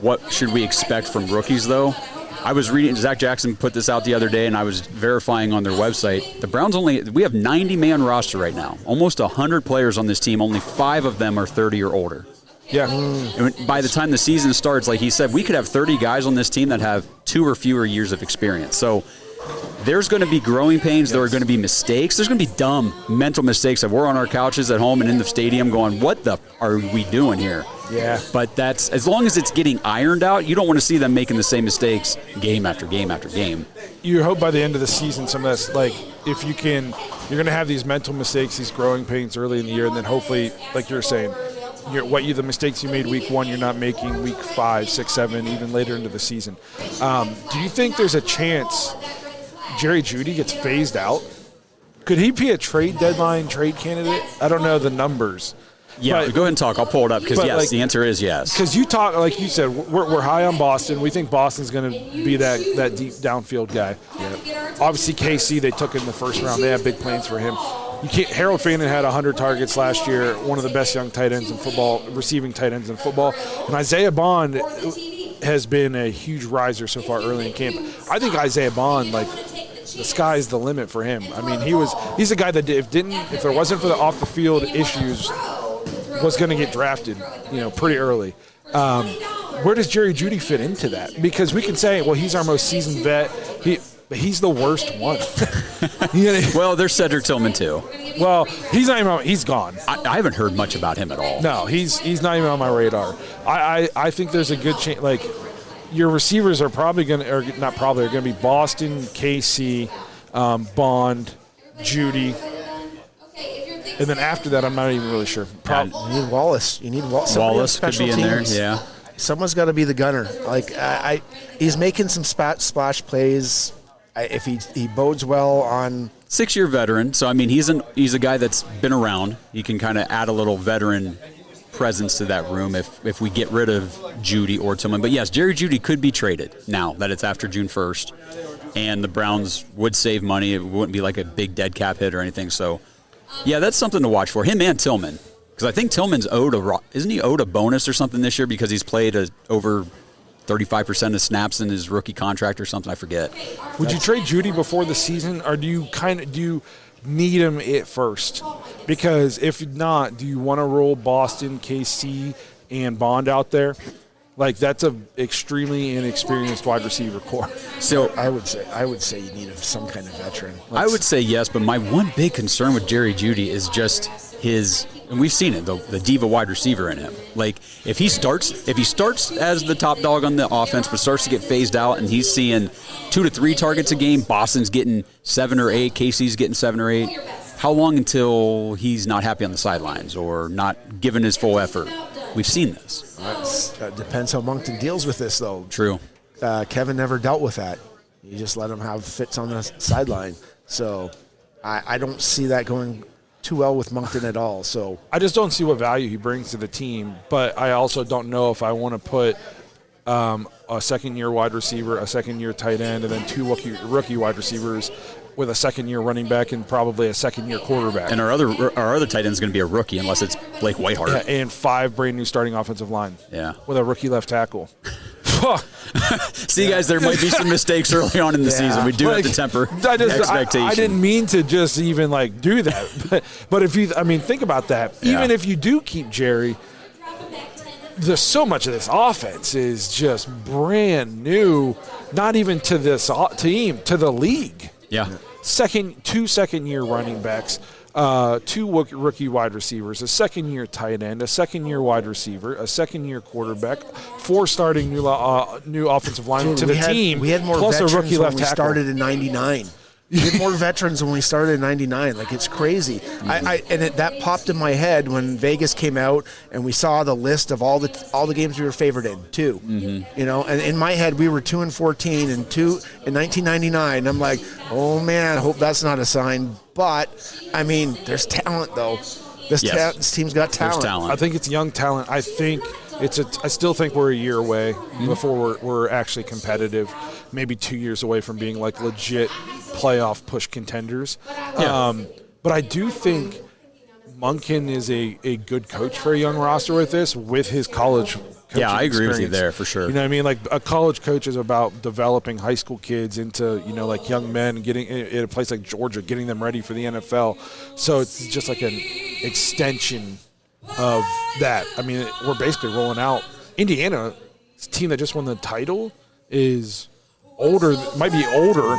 [SPEAKER 3] what should we expect from rookies, though, I was reading, Zach Jackson put this out the other day, and I was verifying on their website. The Browns we have 90-man roster right now. Almost 100 players on this team. Only 5 of them are 30 or older.
[SPEAKER 2] Yeah.
[SPEAKER 3] And by the time the season starts, like he said, we could have 30 guys on this team that have 2 or fewer years of experience. So there's going to be growing pains. There are going to be mistakes. There's going to be dumb mental mistakes that we're on our couches at home and in the stadium going, what the are we doing here?
[SPEAKER 4] Yeah.
[SPEAKER 3] But that's, as long as it's getting ironed out, you don't want to see them making the same mistakes game after game after game.
[SPEAKER 2] You hope by the end of the season some of that's like, if you can, you're going to have these mental mistakes, these growing pains early in the year, and then hopefully, like you're saying, the mistakes you made week 1, you're not making week 5, 6, 7, even later into the season. Do you think there's a chance Jerry Jeudy gets phased out? Could he be a trade deadline trade candidate? I don't know the numbers.
[SPEAKER 3] Yeah,
[SPEAKER 2] But-
[SPEAKER 3] go ahead and talk. I'll pull it up because,
[SPEAKER 2] but,
[SPEAKER 3] yes,
[SPEAKER 2] like-
[SPEAKER 3] the answer is yes.
[SPEAKER 2] Because you talk, like you said, we're high on Boston. We think Boston's going to be that deep downfield guy. Obviously, KC, they took in the first round. They have big plans for him. Harold Fannin had 100 targets last year, one of the best young tight ends in football, receiving tight ends in football. And Isaiah Bond has been a huge riser so far early in camp. I think Isaiah Bond, like, the sky's the limit for him. I mean, he's a guy that if there wasn't for the off the field issues, was going to get drafted, pretty early. Where does Jerry Jeudy fit into that? Because we can say, well, he's our most seasoned vet. But he's the worst one.
[SPEAKER 3] Well, there's Cedric Tillman too.
[SPEAKER 2] Well, he's gone.
[SPEAKER 3] I haven't heard much about him at all.
[SPEAKER 2] No, he's not even on my radar. I think there's a good chance. Like, your receivers are probably going to, or not probably, are going to be Boston, KC, Bond, Jeudy. And then after that, I'm not even really sure.
[SPEAKER 4] You need Wallace.
[SPEAKER 3] Wallace could be in there, yeah.
[SPEAKER 4] Someone's got to be the gunner. Like, he's making some splash plays. If he bodes well on
[SPEAKER 3] 6-year veteran, so I mean he's a guy that's been around. He can kind of add a little veteran presence to that room if we get rid of Jeudy or Tillman. But yes, Jerry Jeudy could be traded now that it's after June 1st, and the Browns would save money. It wouldn't be like a big dead cap hit or anything. So yeah, that's something to watch for him and Tillman, because I think Tillman's isn't he owed a bonus or something this year because he's played over 35% of snaps in his rookie contract or something. I forget.
[SPEAKER 2] Would you trade Jeudy before the season, or do you need him at first? Because if not, do you want to roll Boston, KC, and Bond out there? Like, that's a extremely inexperienced wide receiver core.
[SPEAKER 3] So
[SPEAKER 4] I would say you need some kind of veteran.
[SPEAKER 3] I would say yes, but my one big concern with Jerry Jeudy is just his, and we've seen it, the diva wide receiver in him. Like, if he starts as the top dog on the offense, but starts to get phased out, and he's seeing 2 to 3 targets a game, Boston's getting 7 or 8, KC's getting 7 or 8. How long until he's not happy on the sidelines or not giving his full effort? We've seen this.
[SPEAKER 4] Depends how Moncton deals with this, though.
[SPEAKER 3] True.
[SPEAKER 4] Kevin never dealt with that. You just let him have fits on the sideline. So I don't see that going too well with Moncton at all. So
[SPEAKER 2] I just don't see what value he brings to the team, but I also don't know if I want to put a second-year wide receiver, a second-year tight end, and then 2 rookie wide receivers with a second-year running back and probably a second-year quarterback.
[SPEAKER 3] And our other tight end is going to be a rookie unless it's Blake Whiteheart.
[SPEAKER 2] Yeah, and 5 brand-new starting offensive line.
[SPEAKER 3] Yeah.
[SPEAKER 2] With a rookie left tackle.
[SPEAKER 3] See, guys, there might be some mistakes early on in the season. We do have to temper expectations.
[SPEAKER 2] I didn't mean to just even do that. But if you, think about that.
[SPEAKER 3] Yeah.
[SPEAKER 2] Even if you do keep Jerry, there's so much of this offense is just brand new, not even to this team, to the league.
[SPEAKER 3] Yeah.
[SPEAKER 2] 2 second-year running backs, 2 rookie wide receivers, a second-year tight end, a second-year wide receiver, a second-year quarterback, 4 starting new offensive linemen to the team.
[SPEAKER 4] We had more
[SPEAKER 2] plus
[SPEAKER 4] veterans
[SPEAKER 2] a rookie
[SPEAKER 4] when
[SPEAKER 2] left
[SPEAKER 4] we
[SPEAKER 2] tackle.
[SPEAKER 4] started in '99. We had more veterans when we started in '99. Like, it's crazy. That popped in my head when Vegas came out and we saw the list of all the games we were favored in too. Mm-hmm. And in my head we were 2-14 and 2 in 1999. I'm like, oh man, I hope that's not a sign. But there's talent though. This team's got talent.
[SPEAKER 3] There's talent.
[SPEAKER 2] I think it's young talent. I still think we're a year away before we're actually competitive. Maybe 2 years away from being legit playoff push contenders.
[SPEAKER 3] Yeah.
[SPEAKER 2] But I do think Monken is a good coach for a young roster with his college coaching
[SPEAKER 3] I agree with you
[SPEAKER 2] experience.
[SPEAKER 3] there for sure.
[SPEAKER 2] You know what I mean? Like, a college coach is about developing high school kids into, young men, getting in a place like Georgia, getting them ready for the NFL. So it's just like an extension of that. We're basically rolling out. Indiana, this team that just won the title, is might be older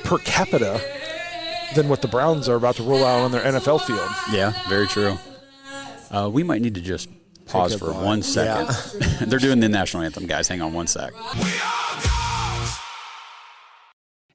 [SPEAKER 2] per capita than what the Browns are about to roll out on their NFL field.
[SPEAKER 3] Yeah, very true. We might need to just pause for 1 second. Yeah. They're doing the national anthem, guys. Hang on 1 sec.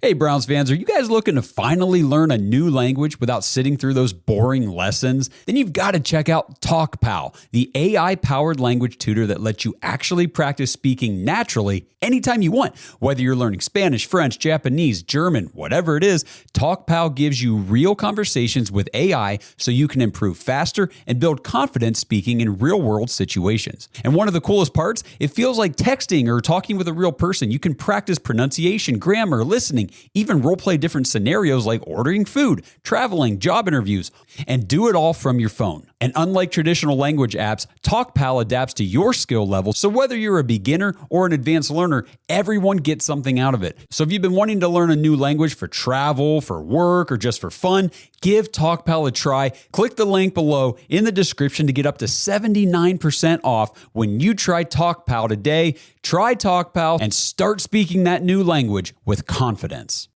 [SPEAKER 5] Hey, Browns fans, are you guys looking to finally learn a new language without sitting through those boring lessons? Then you've got to check out TalkPal, the AI-powered language tutor that lets you actually practice speaking naturally anytime you want. Whether you're learning Spanish, French, Japanese, German, whatever it is, TalkPal gives you real conversations with AI so you can improve faster and build confidence speaking in real-world situations. And one of the coolest parts, it feels like texting or talking with a real person. You can practice pronunciation, grammar, listening, even role play different scenarios like ordering food, traveling, job interviews, and do it all from your phone. And unlike traditional language apps, TalkPal adapts to your skill level, so whether you're a beginner or an advanced learner, everyone gets something out of it. So if you've been wanting to learn a new language for travel, for work, or just for fun, give TalkPal a try. Click the link below in the description to get up to 79% off when you try TalkPal today. Try TalkPal and start speaking that new language with confidence.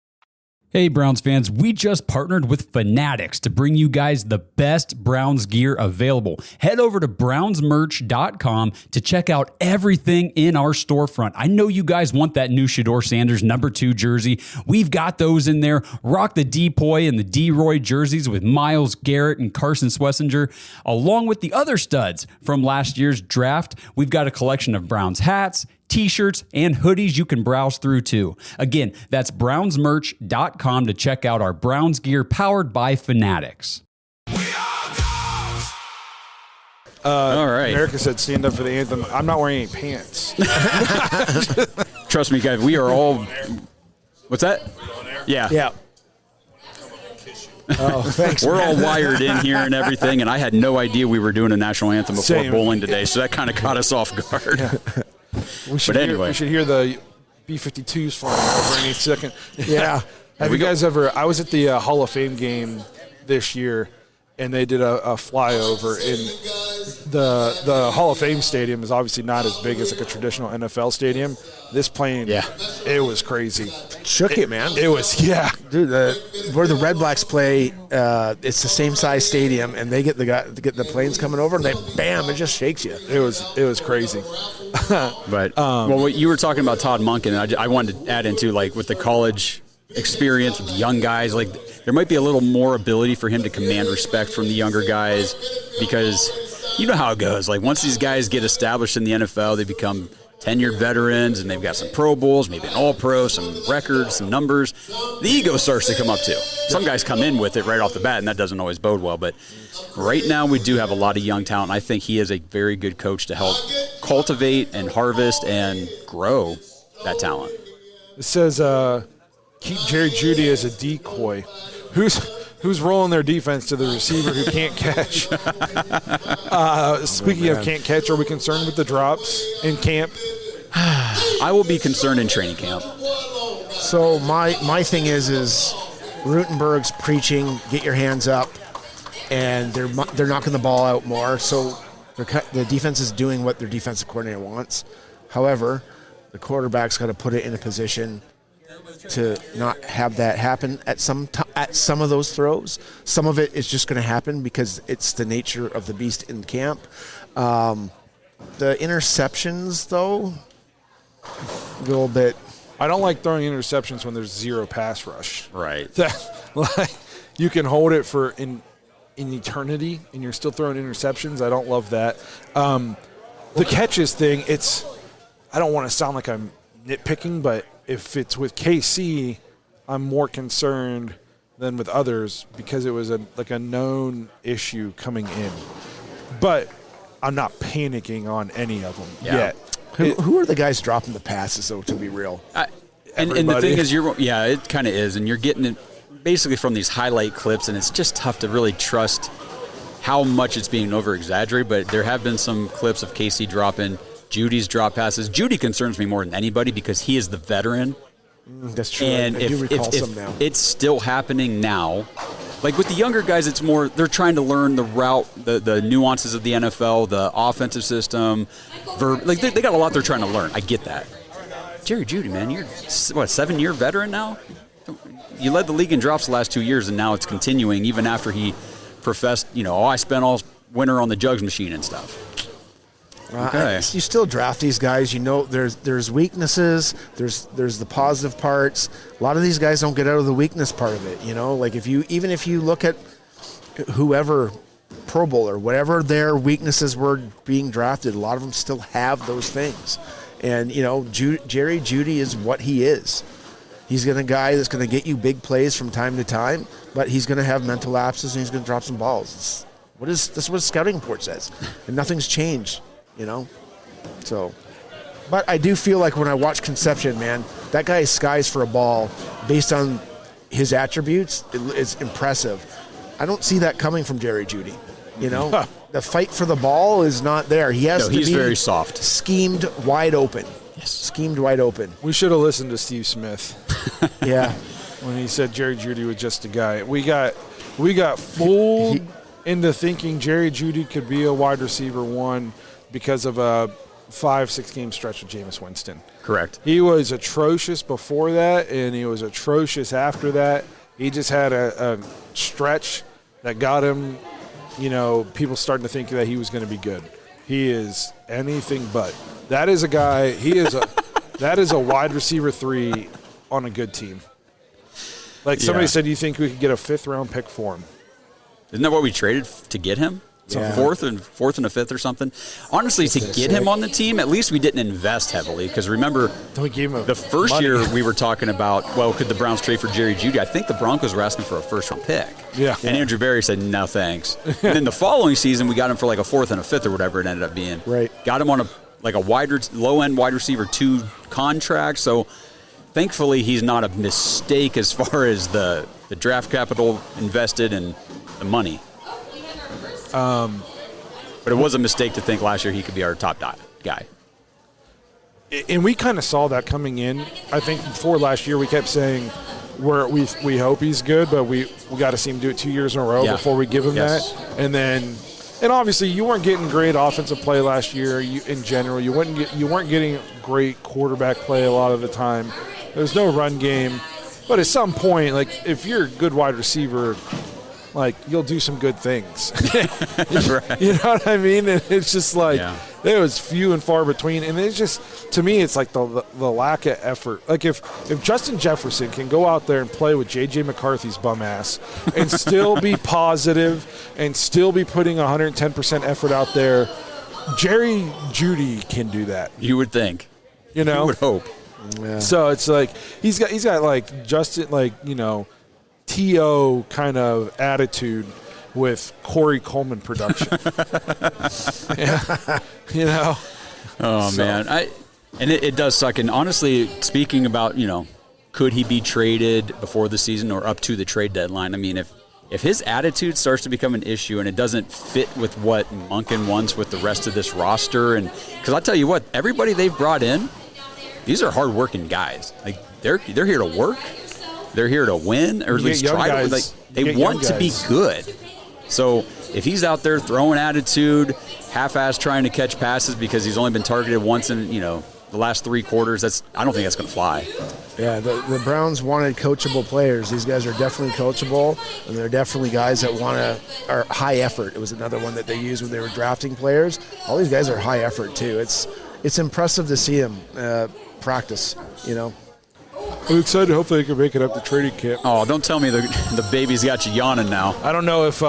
[SPEAKER 5] Hey, Browns fans, we just partnered with Fanatics to bring you guys the best Browns gear available. Head over to brownsmerch.com to check out everything in our storefront. I know you guys want that new Shedeur Sanders #2 jersey. We've got those in there. Rock the Depoy and the D-Roy jerseys with Myles Garrett and Carson Schlesinger, along with the other studs from last year's draft. We've got a collection of Browns hats, T-shirts, and hoodies you can browse through too. Again, that's brownsmerch.com to check out our Browns gear powered by Fanatics.
[SPEAKER 3] All right.
[SPEAKER 2] America said stand up for the anthem. I'm not wearing any pants.
[SPEAKER 3] Trust me, guys, we are all... What's that? Yeah.
[SPEAKER 4] Yeah. Oh, thanks.
[SPEAKER 3] We're all wired in here and everything, and I had no idea we were doing a national anthem before
[SPEAKER 2] Same.
[SPEAKER 3] bowling today, so that kind of caught us off guard.
[SPEAKER 2] Yeah. We should hear the B-52s flying over any second.
[SPEAKER 4] Yeah.
[SPEAKER 2] Have you guys ever? I was at the Hall of Fame game this year, and they did a flyover. In the Hall of Fame stadium is obviously not as big as like a traditional NFL stadium. This plane, it was crazy.
[SPEAKER 4] Shook it, man.
[SPEAKER 2] It was, yeah.
[SPEAKER 4] Dude, where the Red Blacks play, it's the same size stadium, and they get the planes coming over, and it just shakes you.
[SPEAKER 2] It was crazy.
[SPEAKER 3] But well, you were talking about Todd Monken, and I wanted to add into like with the college experience with the young guys, like there might be a little more ability for him to command respect from the younger guys, because you know how it goes. Like once these guys get established in the NFL, they become tenured veterans, and they've got some Pro Bowls, maybe an All-Pro, some records, some numbers. The ego starts to come up too. Some guys come in with it right off the bat, and that doesn't always bode well. But right now we do have a lot of young talent. I think he is a very good coach to help cultivate and harvest and grow that talent.
[SPEAKER 2] It says keep Jerry Jeudy as a decoy. Who's rolling their defense to the receiver who can't catch? Speaking of can't catch, are we concerned with the drops in camp?
[SPEAKER 3] I will be concerned in training camp.
[SPEAKER 4] So my thing is Rutenberg's preaching, get your hands up, and they're knocking the ball out more. So the defense is doing what their defensive coordinator wants. However, the quarterback's got to put it in a position to not have that happen at some of those throws. Some of it is just going to happen because it's the nature of the beast in camp. The interceptions, though, a little bit.
[SPEAKER 2] I don't like throwing interceptions when there's zero pass rush.
[SPEAKER 3] Right.
[SPEAKER 2] Like you can hold it for in eternity, and you're still throwing interceptions. I don't love that. The catches thing, I don't want to sound like I'm nitpicking, but if it's with KC, I'm more concerned than with others because it was a known issue coming in. But I'm not panicking on any of them yet.
[SPEAKER 4] Who are the guys dropping the passes, though, to be real?
[SPEAKER 3] And the thing is, it kind of is, and you're getting it basically from these highlight clips, and it's just tough to really trust how much it's being over-exaggerated, but there have been some clips of KC dropping Judy's drop passes. Jeudy concerns me more than anybody because he is the veteran.
[SPEAKER 4] That's true.
[SPEAKER 3] And
[SPEAKER 4] I do recall some now.
[SPEAKER 3] It's still happening now. Like with the younger guys, it's more they're trying to learn the route, the nuances of the NFL, the offensive system. They got a lot they're trying to learn. I get that. Jerry Jeudy, man, you're what, 7-year veteran now? You led the league in drops the last 2 years, and now it's continuing even after he professed, I spent all winter on the jugs machine and stuff. Okay.
[SPEAKER 4] You still draft these guys. You know, there's weaknesses. There's the positive parts. A lot of these guys don't get out of the weakness part of it. You know, like if you look at whoever Pro Bowler, whatever their weaknesses were being drafted, a lot of them still have those things. And you know, Jerry Jeudy is what he is. He's a guy that's going to get you big plays from time to time, but he's going to have mental lapses and he's going to drop some balls. That's what a scouting report says, and nothing's changed. You know, so. But I do feel like when I watch Conception, man, that guy skies for a ball based on his attributes. It's impressive. I don't see that coming from Jerry Jeudy. You know, the fight for the ball is not there. He's
[SPEAKER 3] very soft.
[SPEAKER 4] Schemed wide open. Yes. Schemed wide open.
[SPEAKER 2] We should have listened to Steve Smith.
[SPEAKER 4] Yeah.
[SPEAKER 2] When he said Jerry Jeudy was just a guy. We got fooled into thinking Jerry Jeudy could be a wide receiver one because of a 5-6 game stretch with Jameis Winston.
[SPEAKER 3] Correct.
[SPEAKER 2] He was atrocious before that, and he was atrocious after that. He just had a stretch that got him, you know, people starting to think that he was going to be good. He is anything but. That is a guy, that is a wide receiver 3 on a good team. Like somebody said, you think we could get a 5th round pick for him?
[SPEAKER 3] Isn't that what we traded to get him?
[SPEAKER 4] Yeah.
[SPEAKER 3] Fourth and a 5th or something. Honestly, to get him on the team, at least we didn't invest heavily. Because remember, the first year we were talking about, well, could the Browns trade for Jerry Jeudy? I think the Broncos were asking for a 1st round pick.
[SPEAKER 2] Yeah.
[SPEAKER 3] And Andrew Berry said, no thanks. And then the following season, we got him for like a 4th and a 5th or whatever it ended up being.
[SPEAKER 4] Right.
[SPEAKER 3] Got him on a low-end wide receiver 2 contract. So thankfully, he's not a mistake as far as the draft capital invested and the money. But it was a mistake to think last year he could be our top guy.
[SPEAKER 2] And we kind of saw that coming in. I think before last year we kept saying we hope he's good, but we got to see him do it 2 years in a row before we give him that. And obviously you weren't getting great offensive play last year. In general, you weren't getting great quarterback play a lot of the time. There's no run game, but at some point, like if you're a good wide receiver, like you'll do some good things.
[SPEAKER 3] Right.
[SPEAKER 2] You know what I mean? And it's just like it was few and far between. And it's just, to me, it's like the lack of effort. Like if Justin Jefferson can go out there and play with J.J. McCarthy's bum ass and still be positive and still be putting 110% effort out there, Jerry Jeudy can do that.
[SPEAKER 3] You would think.
[SPEAKER 2] You know?
[SPEAKER 3] You would hope.
[SPEAKER 2] Yeah. So it's like he's got like Justin, like, you know, T.O. kind of attitude with Corey Coleman production. You know?
[SPEAKER 3] Oh, so. Man. It does suck. And honestly, speaking about, you know, could he be traded before the season or up to the trade deadline? I mean, if his attitude starts to become an issue and it doesn't fit with what Monken wants with the rest of this roster, and because I'll tell you what, everybody they've brought in, these are hardworking guys. Like they're here to work. They're here to win, or at least try to. Like they want to be good. So if he's out there throwing attitude, half-assed trying to catch passes because he's only been targeted once in the last 3 quarters, I don't think that's going to fly.
[SPEAKER 4] Yeah, the Browns wanted coachable players. These guys are definitely coachable, and they're definitely guys that are high effort. It was another one that they used when they were drafting players. All these guys are high effort too. It's impressive to see them practice. You know.
[SPEAKER 2] I'm excited. Hopefully, they can make it up to training camp.
[SPEAKER 3] Oh, don't tell me the baby's got you yawning now.
[SPEAKER 2] I don't know if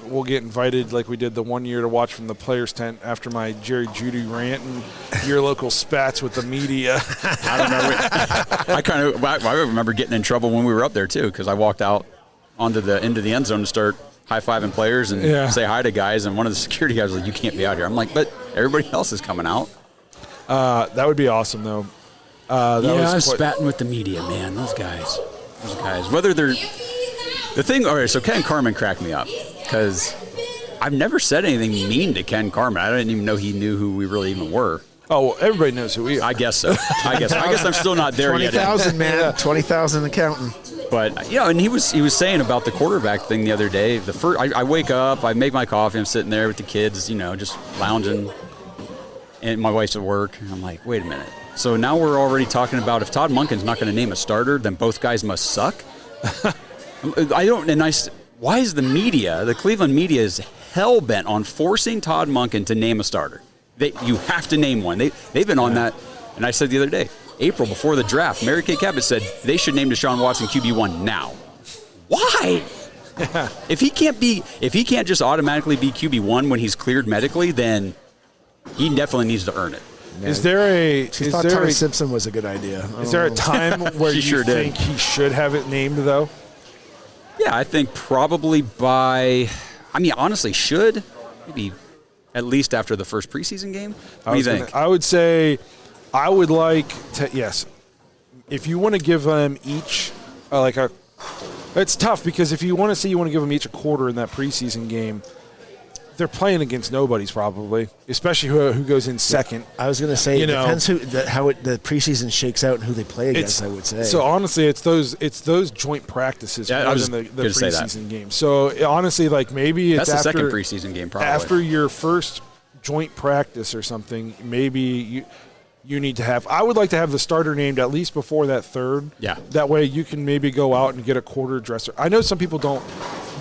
[SPEAKER 2] we'll get invited like we did the one year to watch from the players' tent after my Jerry Jeudy rant and your local spats with the media.
[SPEAKER 3] I don't know. I remember getting in trouble when we were up there too, because I walked out into the end zone to start high-fiving players and say hi to guys, and one of the security guys was like, "You can't be out here." I'm like, "But everybody else is coming out."
[SPEAKER 2] That would be awesome, though.
[SPEAKER 3] I'm spatting with the media, man. Those guys. Whether they're the thing. All right, so Ken Carman cracked me up because I've never said anything mean to Ken Carman. I didn't even know he knew who we really even were.
[SPEAKER 2] Oh, well, everybody knows who we are.
[SPEAKER 3] I guess so. I guess I'm still not there
[SPEAKER 4] 20,000,
[SPEAKER 3] yet.
[SPEAKER 4] 20,000, man. 20,000 accounting.
[SPEAKER 3] But and he was saying about the quarterback thing the other day. I wake up, I make my coffee, I'm sitting there with the kids, just lounging, and my wife's at work. And I'm like, wait a minute. So now we're already talking about if Todd Monken's not going to name a starter, then both guys must suck. Why is the Cleveland media is hell-bent on forcing Todd Monken to name a starter. You have to name one. They've been on that, and I said the other day, April before the draft, Mary Kay Cabot said they should name Deshaun Watson QB1 now. Why? If he can't just automatically be QB1 when he's cleared medically, then he definitely needs to earn it.
[SPEAKER 2] Is there a?
[SPEAKER 4] She thought Ty Simpson was a good idea.
[SPEAKER 2] Is there a time where you
[SPEAKER 3] sure
[SPEAKER 2] think he should have it named though?
[SPEAKER 3] Yeah, I think probably honestly, should maybe at least after the first preseason game. What do you think?
[SPEAKER 2] I would say, I would like to. Yes, if you want to give them each it's tough because if you want to give them each a quarter in that preseason game. They're playing against nobodies probably, especially who goes in second.
[SPEAKER 4] I was going to say it depends how the preseason shakes out and who they play against. I would say.
[SPEAKER 2] So honestly, it's those joint practices more than the preseason game. So honestly, maybe it's
[SPEAKER 3] that's the
[SPEAKER 2] after,
[SPEAKER 3] second preseason game probably.
[SPEAKER 2] After your first joint practice or something, maybe you need to have. I would like to have the starter named at least before that third.
[SPEAKER 3] Yeah.
[SPEAKER 2] That way you can maybe go out and get a quarter dresser. I know some people don't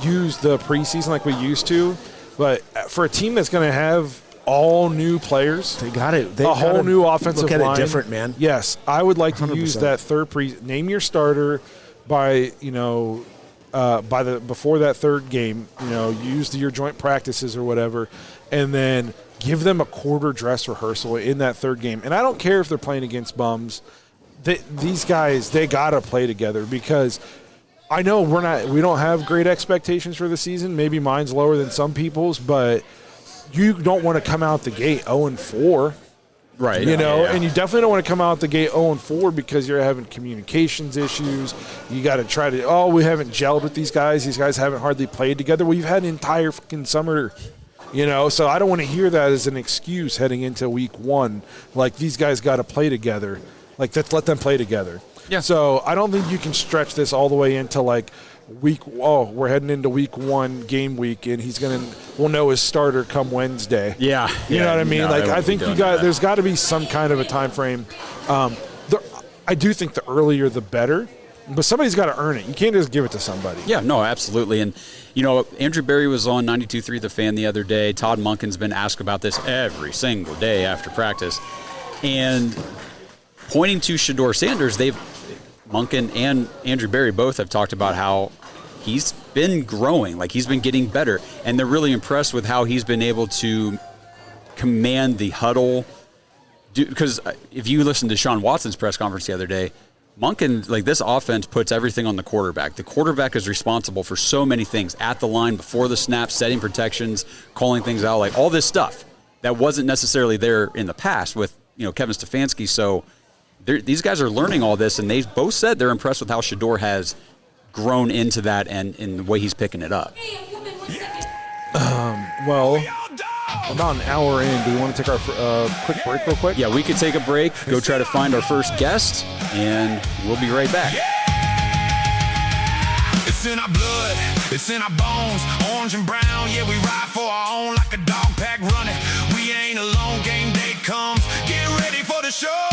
[SPEAKER 2] use the preseason like we used to. But for a team that's going to have all new players,
[SPEAKER 4] they got it.
[SPEAKER 2] A whole new offensive line.
[SPEAKER 4] Look at it different, man.
[SPEAKER 2] Yes, I would like to
[SPEAKER 4] 100%.
[SPEAKER 2] use that third name your starter by before that third game. Use your joint practices or whatever, and then give them a quarter dress rehearsal in that third game. And I don't care if they're playing against bums. These guys, they got to play together because. I know we don't have great expectations for the season. Maybe mine's lower than some people's, but you don't want to come out the gate 0-4.
[SPEAKER 3] Right.
[SPEAKER 2] And you definitely don't want to come out the gate 0-4 because you're having communications issues. You got to try to, we haven't gelled with these guys. These guys haven't hardly played together. Well, you've had an entire fucking summer, so I don't want to hear that as an excuse heading into week one. These guys got to play together. Let's let them play together.
[SPEAKER 3] Yeah.
[SPEAKER 2] So I don't think you can stretch this all the way into we're heading into week one, game week, and we'll know his starter come Wednesday.
[SPEAKER 3] Yeah.
[SPEAKER 2] You know what I mean?
[SPEAKER 3] No,
[SPEAKER 2] I think there's got to be some kind of a time frame. I do think the earlier the better, but somebody's got to earn it. You can't just give it to somebody.
[SPEAKER 3] Yeah, no, absolutely. And, Andrew Berry was on 92.3 The Fan the other day. Todd Monken's been asked about this every single day after practice. And pointing to Shedeur Sanders, Monken and Andrew Berry both have talked about how he's been growing, he's been getting better, and they're really impressed with how he's been able to command the huddle. Because if you listen to Sean Watson's press conference the other day, Monken, this offense puts everything on the quarterback. The quarterback is responsible for so many things at the line, before the snap, setting protections, calling things out, all this stuff that wasn't necessarily there in the past with Kevin Stefanski. So these guys are learning all this, and they both said they're impressed with how Shedeur has grown into that and in the way he's picking it up.
[SPEAKER 2] Well, about an hour in, do we want to take our quick break real quick?
[SPEAKER 3] Yeah, we could take a break, go try to find our first guest, and we'll be right back.
[SPEAKER 1] It's in our blood, it's in our bones, orange and brown, yeah, we ride for our own like a dog pack running. We ain't alone, game day comes, get ready for the show.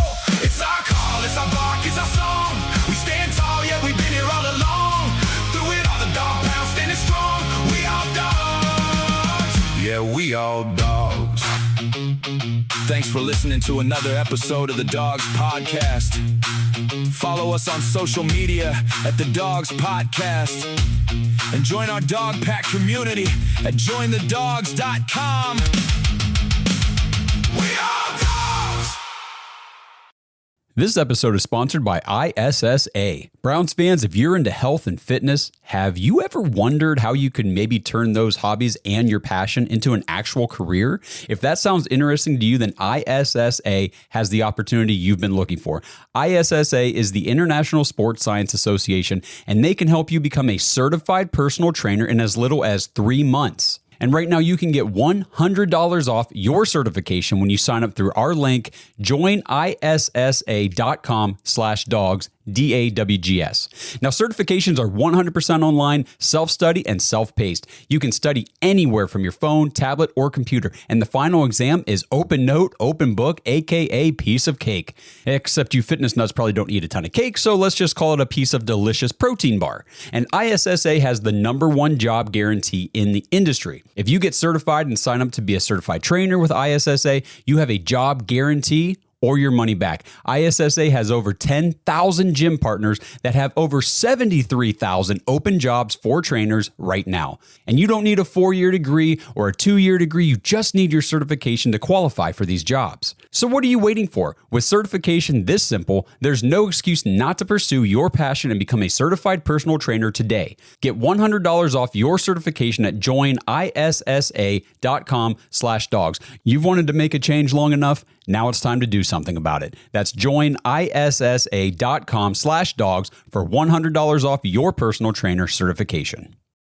[SPEAKER 1] It's our call, it's our bark, it's our song. We stand tall, yeah, we've been here all along. Through it all, the dog pound standing strong. We all dogs, yeah, we all dogs. Thanks for listening to another episode of the Dogs Podcast. Follow us on social media at the Dogs Podcast. And join our dog pack community at jointhedogs.com. We all dogs!
[SPEAKER 5] This episode is sponsored by ISSA. Browns fans, if you're into health and fitness, have you ever wondered how you could maybe turn those hobbies and your passion into an actual career? If that sounds interesting to you, then ISSA has the opportunity you've been looking for. ISSA is the International Sports Science Association, and they can help you become a certified personal trainer in as little as 3 months. And right now you can get $100 off your certification when you sign up through our link, joinissa.com/dogs, DAWGS. Now, certifications are 100% online, self-study, and self-paced. You can study anywhere from your phone, tablet, or computer. And the final exam is open note, open book, aka piece of cake. Except you fitness nuts probably don't eat a ton of cake, so let's just call it a piece of delicious protein bar. And ISSA has the #1 job guarantee in the industry. If you get certified and sign up to be a certified trainer with ISSA, you have a job guarantee or your money back. ISSA has over 10,000 gym partners that have over 73,000 open jobs for trainers right now. And you don't need a 4-year degree or a 2-year degree. You just need your certification to qualify for these jobs. So what are you waiting for? With certification this simple, there's no excuse not to pursue your passion and become a certified personal trainer today. Get $100 off your certification at joinissa.com/dogs. You've wanted to make a change long enough. Now it's time to do something about it. That's joinissa.com/dogs for $100 off your personal trainer certification.